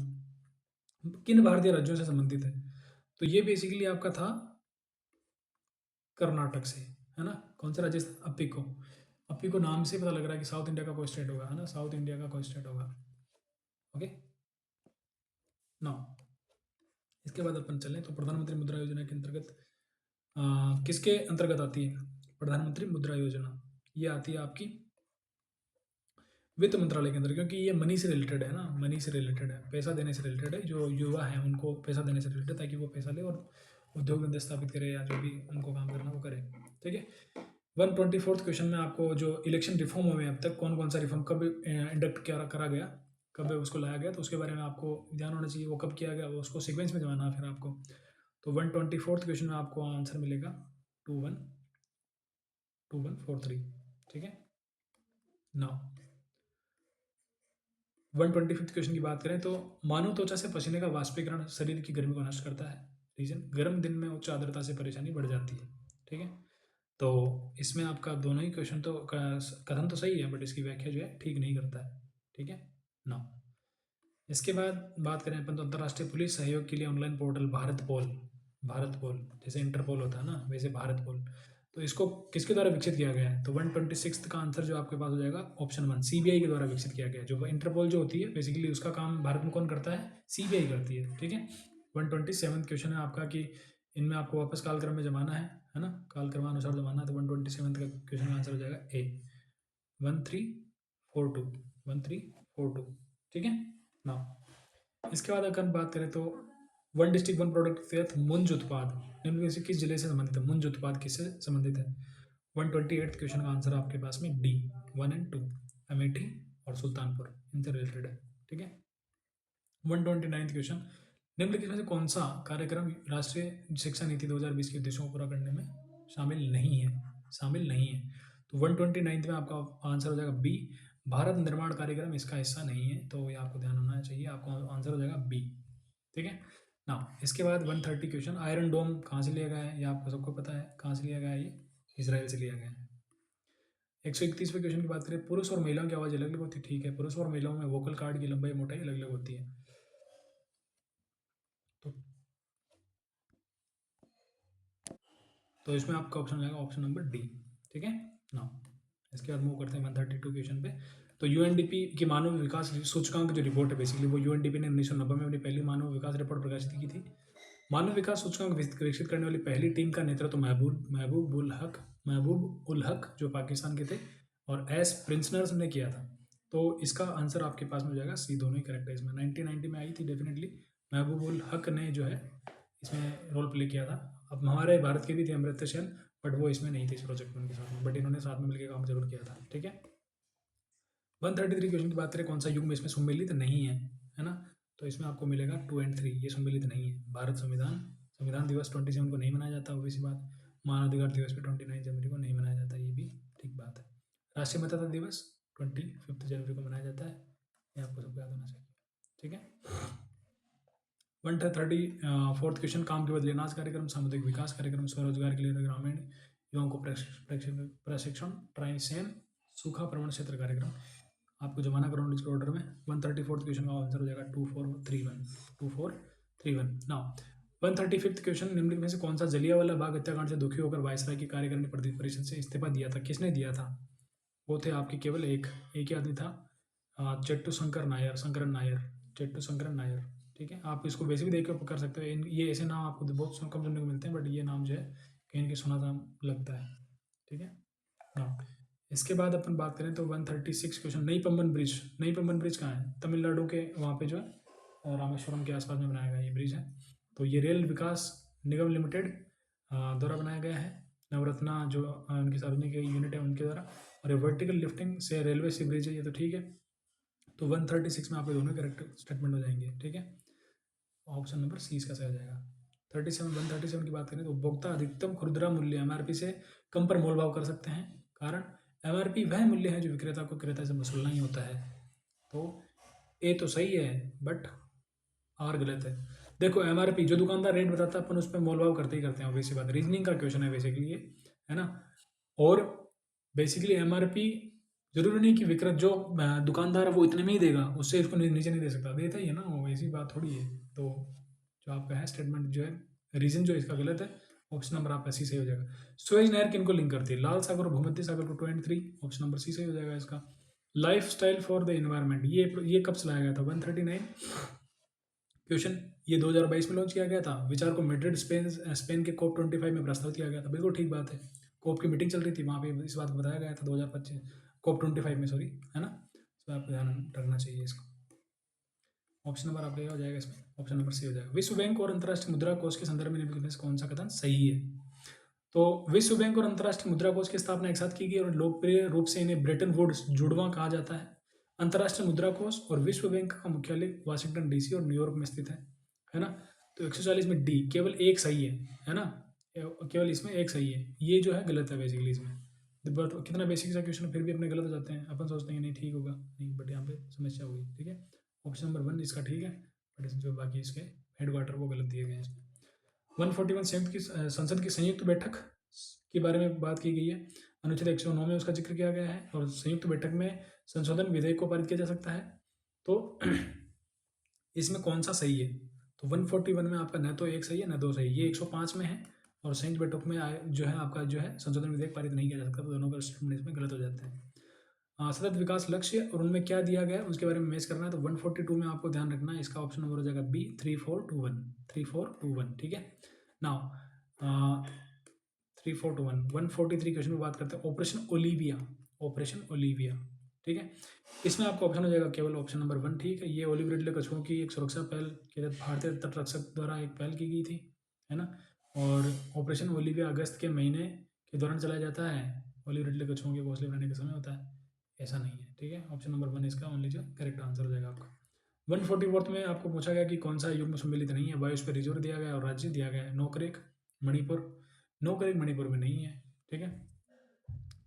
किन भारतीय राज्यों से संबंधित है, तो ये बेसिकली आपका था कर्नाटक से, है ना। कौन सा राज्य? अपिको। अपिको नाम से पता लग रहा है कि साउथ इंडिया का कोई स्टेट होगा, है ना, साउथ इंडिया का कोई स्टेट होगा। ओके ना, इसके बाद अपन चलें तो प्रधानमंत्री मुद्रा योजना के अंतर्गत किसके अंतर्गत आती है प्रधानमंत्री मुद्रा योजना? ये आती है आपकी वित्त मंत्रालय के अंदर, क्योंकि ये मनी से रिलेटेड है ना, मनी से रिलेटेड है, पैसा देने से रिलेटेड है, जो युवा है उनको पैसा देने से रिलेटेड, ताकि वो पैसा ले और उद्योग धंधे स्थापित करे या जो भी उनको काम करना वो करे, ठीक है। 124th क्वेश्चन में आपको जो इलेक्शन रिफॉर्म हुए अब तक, कौन कौन सा रिफॉर्म कब इंडक्ट करा गया, कब उसको लाया गया, तो उसके बारे में आपको ध्यान होना चाहिए, वो कब किया गया, वो उसको सीक्वेंस में जमाना फिर आपको। तो 124th क्वेश्चन में आपको आंसर मिलेगा 2143, ठीक है ना। 125th क्वेश्चन की बात करें तो मानव त्वचा से पसीने का वाष्पीकरण शरीर की गर्मी को नष्ट करता है, रीजन गर्म दिन में उच्च आर्द्रता से परेशानी बढ़ जाती है, ठीक है। तो इसमें आपका दोनों ही क्वेश्चन तो कथन तो सही है, बट इसकी व्याख्या जो है ठीक नहीं करता है, ठीक है ना। इसके बाद बात करें अपन तो अंतर्राष्ट्रीय पुलिस सहयोग के लिए ऑनलाइन पोर्टल भारत पोल, भारत पोल जैसे इंटरपोल होता है ना, वैसे भारत पोल, तो इसको किसके द्वारा विकसित किया गया है, तो 126 का आंसर जो आपके पास हो जाएगा ऑप्शन 1, सीबीआई के द्वारा विकसित किया गया है। जो इंटरपोल जो होती है बेसिकली उसका काम भारत में कौन करता है, सीबीआई करती है, ठीक है। 127 क्वेश्चन है आपका कि इनमें आपको वापस कालक्रम में जमाना है ना, कालक्रमानुसार जमाना है, तो 127 का क्वेश्चन का आंसर हो जाएगा ए 1342, 1342, ठीक है ना। इसके बाद अगर बात करें तो वन डिस्ट्रिक्ट वन प्रोडक्ट के तहत मुंज उत्पाद निम्न में से किस जिले से संबंधित है, मुंज उत्पाद किससे संबंधित है। 128 क्वेश्चन का आंसर आपके पास में डी 1 एंड 2, अमेठी और सुल्तानपुर इनसे रिलेटेड है, ठीक है। 129 क्वेश्चन, निम्नलिखित में से कौन सा कार्यक्रम राष्ट्रीय शिक्षा नीति 2020 के उद्देश्यों को पूरा करने में शामिल नहीं है, शामिल नहीं है। तो 129 में आपका आंसर हो जाएगा बी, भारत निर्माण कार्यक्रम इसका हिस्सा नहीं है, तो ये आपको ध्यान होना चाहिए, आपका आंसर हो जाएगा बी, ठीक है ना। इसके बाद 130 क्वेश्चन, आयरन डोम कहाँ से लिया गया है, ये आपको सबको पता है कहाँ से लिया गया है, ये इसराइल से लिया गया है। 131वें क्वेश्चन की बात करें, पुरुष और महिलाओं की आवाज़ अलग अलग होती है, ठीक है, पुरुष और महिलाओं में वोकल कार्ड की लंबाई मोटाई अलग अलग होती है, तो इसमें आपका ऑप्शन आएगा ऑप्शन नंबर डी, ठीक है ना। इसके बाद मूव करते हैं 132 क्वेश्चन पे। तो यूएनडीपी की मानव विकास सूचकांक जो रिपोर्ट है, बेसिकली वो यूएनडीपी ने 1990 में अपनी पहली मानव विकास रिपोर्ट प्रकाशित की थी। मानव विकास सूचकांक विकसित करने वाली पहली टीम का नेतृत्व महबूब उल हक जो पाकिस्तान के थे और एस प्रिंसनर्स ने किया था। तो इसका आंसर आपके पास में हो जाएगा सी, दोनों ही करेक्ट है इसमें। 1990 में आई थी डेफिनेटली, महबूब उल हक ने जो है इसमें रोल प्ले किया था। अब हमारे भारत के भी थे अमृता सेन, बट वो इसमें नहीं थे इस प्रोजेक्ट में उनके साथ में, बट इन्होंने साथ में मिलकर काम जरूर किया था, ठीक है। 133 क्वेश्चन की बात करें, कौन सा युग में इसमें सम्मिलित नहीं है ना, तो इसमें आपको मिलेगा 2 और 3, ये सम्मिलित नहीं है। भारत संविधान दिवस 27 को नहीं मनाया जाता, वो इसी बात। मानवाधिकार दिवस पे 29 जनवरी को नहीं मनाया जाता, ये भी ठीक बात है। राष्ट्रीय मतदाता दिवस 25 जनवरी को मनाया जाता है, ये आपको सबको याद होना चाहिए, ठीक है। 134 क्वेश्चन, काम के बदले अनाज कार्यक्रम, सामुदायिक विकास कार्यक्रम, स्वरोजगार के लिए ग्रामीण युवाओं को प्रशिक्षण, ट्राइसेम सूखा प्रवण क्षेत्र कार्यक्रम, आपको जमाना क्रोनोलॉजिकल ऑर्डर में। 134 क्वेश्चन का आंसर हो जाएगा 2431 ना। 135 क्वेश्चन, निम्नलिखित में से कौन सा जलियांवाला बाग हत्याकांड से दुखी होकर वायसराय की कार्यकारिणी परिषद से इस्तीफा दिया था, किसने दिया था, वो थे आपके केवल एक ही आदमी था, चट्टू शंकरन नायर, चट्टू शंकरन नायर, ठीक है। आप इसको वैसे भी देख कर सकते हो, ये ऐसे नाम आपको बहुत कम सुनने को मिलते हैं, बट ये नाम जो है कहीं ना सुना था लगता है, ठीक है हाँ। इसके बाद अपन बात करें तो 136 क्वेश्चन, नई पम्बन ब्रिज कहाँ है, तमिलनाडु के वहाँ पे जो है रामेश्वरम के आसपास में बनाया गया ये ब्रिज है। तो ये रेल विकास निगम लिमिटेड द्वारा बनाया गया है, नवरत्ना जो उनकी सार्वजनिक यूनिट है उनके द्वारा, और ये वर्टिकल लिफ्टिंग से रेलवे से ब्रिज है, ये तो ठीक है। तो 136 में आपके दोनों करेक्ट स्टेटमेंट हो जाएंगे, ठीक है। ऑप्शन नंबर सी इसका सही हो जाएगा। 137 की बात करें तो उपभोक्ता अधिकतम खुदरा मूल्य एमआरपी से कम पर मोल भाव कर सकते हैं, कारण एमआरपी वह मूल्य है जो विक्रेता को क्रेता से वसूलना ही होता है। तो ए तो सही है बट आर गलत है। देखो एमआरपी जो दुकानदार रेट बताता है अपन उस पर मोल भाव करते ही करते हैं, वैसी बात रीजनिंग का क्वेश्चन है बेसिकली ये, है ना। और बेसिकली एमआरपी जरूरी नहीं कि विक्रय जो दुकानदार है वो इतने में ही देगा, उससे इसको नीचे नहीं दे सकता, देता ही है ना वो, ऐसी बात थोड़ी है। तो जो आपका है स्टेटमेंट जो है, रीजन जो इसका गलत है, ऑप्शन नंबर आपका सी सही हो जाएगा। सुएज नहर किनको लिंक करती है? लाल सागर और भूमध्य सागर को 23, ऑप्शन नंबर सी सही हो जाएगा इसका। Life style for the environment ये कब चलाया गया था? 139 क्वेश्चन। ये 2022 में लॉन्च किया गया था। विचार को मैड्रिड स्पेन के COP 25 में प्रस्तावित किया गया था। बिल्कुल ठीक बात है, कोप की मीटिंग चल रही थी वहाँ पे इस बात को बताया गया था 2025 COP 25 में, सॉरी, है ना। तो आपको ध्यान रखना चाहिए इसको। ऑप्शन नंबर आपका हो जाएगा इसमें, ऑप्शन नंबर सी हो जाएगा। विश्व बैंक और अंतर्राष्ट्रीय मुद्रा कोष के संदर्भ में निम्नलिखित में से कौन सा कथन सही है? तो विश्व बैंक और अंतर्राष्ट्रीय मुद्रा कोष की स्थापना एक साथ की गई और लोकप्रिय रूप से इन्हें ब्रेटन वुड्स जुड़वां कहा जाता है। अंतर्राष्ट्रीय मुद्रा कोष और विश्व बैंक का मुख्यालय वाशिंगटन डीसी और न्यूयॉर्क में स्थित है ना। तो 140 में डी केवल एक सही है ना, केवल इसमें एक सही है, ये जो है गलत है बेसिकली इसमें। बट कितना बेसिक सा क्वेश्चन फिर भी अपने गलत हो जाते हैं, अपन सोचते हैं नहीं ठीक होगा, नहीं, बट यहाँ पे समस्या होगी, ठीक है। ऑप्शन नंबर 1 इसका ठीक है, बट जो बाकी इसके हेडक्वार्टर वो गलत दिए गए हैं इसमें। 141 संयुक्त की संसद की संयुक्त बैठक के बारे में बात की गई है। अनुच्छेद 109 में उसका जिक्र किया गया है और संयुक्त बैठक में संशोधन विधेयक को पारित किया जा सकता है। तो इसमें कौन सा सही है? तो 141 में आपका न तो एक सही है न दो सही, ये 105 में है और संयुक्त बैठक में जो है आपका जो है संशोधन विधेयक पारित नहीं किया जा सकता, तो दोनों का स्टेटमेंट इसमें गलत हो जाते हैं। सतत विकास लक्ष्य और उनमें क्या दिया गया है उसके बारे में मैच करना है। तो 142 में आपको ध्यान रखना है, इसका ऑप्शन नंबर हो जाएगा बी 3421, ठीक है। नाउ 3421 143 क्वेश्चन में बात करते हैं ऑपरेशन ओलिविया, ठीक है। इसमें आपका ऑप्शन हो जाएगा केवल ऑप्शन नंबर 1, ठीक है। ये ओलिव रिडले कछुओं की एक सुरक्षा पहल के तहत भारतीय तटरक्षक द्वारा एक पहल की गई थी, है ना। और ऑपरेशन ओलिविया अगस्त के महीने के दौरान चलाया जाता है। ओलिव रिडले कछुओं के घोंसले बनाने का समय होता है, ऐसा नहीं है, ठीक है। ऑप्शन नंबर 1 इसका ओनली जो करेक्ट आंसर हो जाएगा आपका। 144 में आपको पूछा गया कि कौन सा युग्म सम्मिलित नहीं है? बायोस्फीयर रिजर्व दिया गया और राज्य दिया गया है नोकरेक मणिपुर में नहीं है, ठीक है।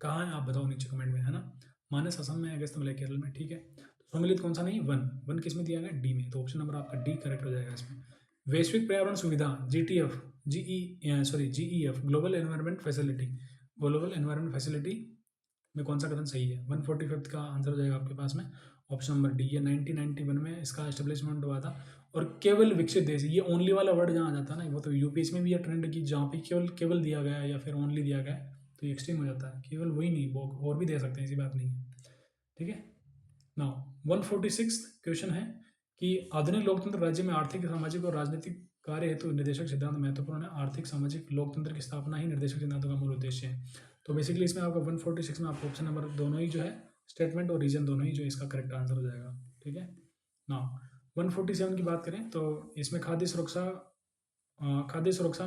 कहाँ है आप बताओ नीचे कमेंट में, है ना। मानस असम में, अगस्त मलय केरल में, ठीक है। तो सम्मिलित कौन सा नहीं? वन किस में दिया गया? डी में, तो ऑप्शन नंबर आपका डी करेक्ट हो जाएगा इसमें। वैश्विक पर्यावरण सुविधा GEF ग्लोबल एनवायरमेंट फैसिलिटी में कौन सा कथन सही है? 145 का आंसर हो जाएगा आपके पास में, ऑप्शन नंबर डी। ये 1991 में इसका एस्टेब्लिशमेंट हुआ था। और केवल विकसित देश, ये ओनली वाला वर्ड जहाँ आ जाता है ना, वो तो यूपीएससी में भी ये ट्रेंड की जहाँ पे केवल दिया गया है या फिर ओनली दिया गया है तो ये एक्सट्रीम हो जाता है। केवल वही नहीं, वो और भी दे सकते हैं, ऐसी बात नहीं है, ठीक है। नाउ 146 क्वेश्चन है कि आधुनिक लोकतंत्र राज्य में आर्थिक सामाजिक और राजनीतिक कार्य हेतु निर्देशक सिद्धांत महत्वपूर्ण है। आर्थिक सामाजिक लोकतंत्र की स्थापना ही निर्देशक सिद्धांतों का मूल उद्देश्य है। तो बेसिकली इसमें आपका 146 में आपको ऑप्शन नंबर दोनों ही जो है स्टेटमेंट और रीजन दोनों ही जो इसका करेक्ट आंसर हो जाएगा, ठीक है। नाउ 147 की बात करें तो इसमें खाद्य सुरक्षा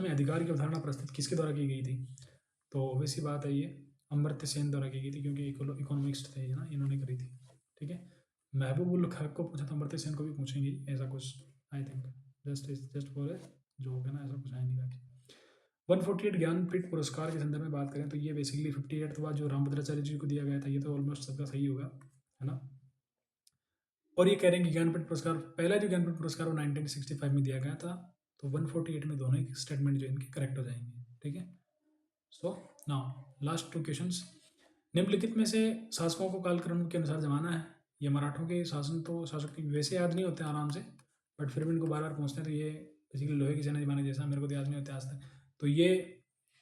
में अधिकार की अवधारणा प्रस्तुत किसके द्वारा की गई थी? तो वैसी बात है, ये अमर्त्य सेन द्वारा की गई थी, क्योंकि इकोनॉमिक्स थे ना, इन्होंने करी थी, ठीक है। महबूबुल हक को पूछा था, अमर्त्य सेन को भी पूछेंगे ऐसा कुछ, आई थिंक जस्ट फॉर जो होगा ना, ऐसा कुछ है नहीं बाकी। 148 ज्ञानपीठ पुरस्कार के संदर्भ में बात करें तो ये बेसिकली 58वां जो रामभद्राचार्य जी को दिया गया था, ये तो ऑलमोस्ट सबका सही होगा, है ना। और ये कह रहे हैं कि ज्ञानपीठ पुरस्कार, पहला जो ज्ञानपीठ पुरस्कार वो 1965 में दिया गया था। तो 148 में दोनों ही स्टेटमेंट जो इनके करेक्ट हो जाएंगे, ठीक है। So now last 2 questions. निम्नलिखित में से शासकों को कालक्रम के अनुसार जमाना है। ये मराठों के शासन तो शासक की वैसे याद नहीं होते आराम से, बट फिर भी इनको बार बार पूछते हैं, तो ये बेसिकली लोहे की सेना जमाने जैसा मेरे को तो याद नहीं होते आज तक। तो ये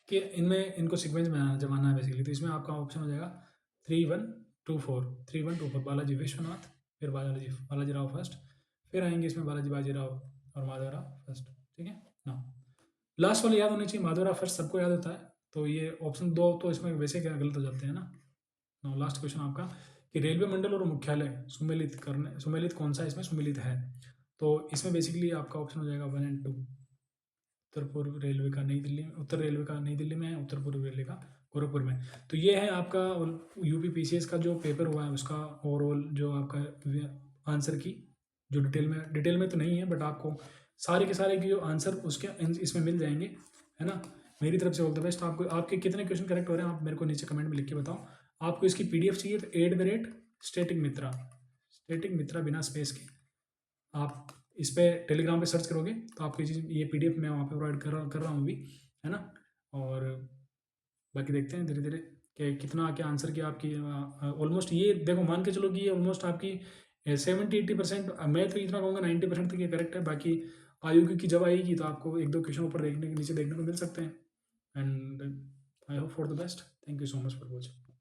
कि इनमें इनको सीक्वेंस में जमाना है बेसिकली। तो इसमें आपका ऑप्शन हो जाएगा 3124 बालाजी विश्वनाथ, फिर बालाजी राव फर्स्ट, फिर आएंगे इसमें बालाजी बाजीराव और माधवराव फर्स्ट, ठीक है ना। लास्ट वाले याद होने चाहिए, माधवराव फर्स्ट सबको याद होता है, तो ये ऑप्शन 2 तो इसमें वैसे क्या गलत हो जाते हैं ना। लास्ट क्वेश्चन आपका कि रेलवे मंडल और मुख्यालय सुमेलित कौन सा इसमें सुमेलित है? तो इसमें बेसिकली आपका ऑप्शन हो जाएगा 1 और 2। उत्तर पूर्व रेलवे का नई दिल्ली में, उत्तर रेलवे का नई दिल्ली में है, उत्तर पूर्व रेलवे का गोरखपुर में। तो ये है आपका यूपी पीसीएस का जो पेपर हुआ है उसका ओवरऑल जो आपका आंसर की जो डिटेल में तो नहीं है, बट आपको सारे के सारे की जो आंसर उसके इसमें मिल जाएंगे, है ना। मेरी तरफ से ऑल द बेस्ट। आपको आपके कितने क्वेश्चन करेक्ट हो रहे हैं आप मेरे को नीचे कमेंट में लिख के बताओ। आपको इसकी PDF चाहिए तो @staticmitra स्टैटिक मित्रा बिना स्पेस के। आप इस पे टेलीग्राम पे सर्च करोगे तो आपको ये पीडीएफ मैं वहाँ पे प्रोवाइड कर रहा हूँ अभी, है ना। और बाकी देखते हैं धीरे धीरे कि कितना क्या आंसर किया आपकी। ऑलमोस्ट ये देखो, मान के चलो कि ये ऑलमोस्ट आपकी 70-80%, मैं तो इतना कहूँगा 90% तक ये करेक्ट है। बाकी आयु की जब आएगी तो आपको एक दो क्वेश्चन ऊपर देखने के नीचे देखने को मिल सकते हैं। And I hope for the best. Thank you so much for watching.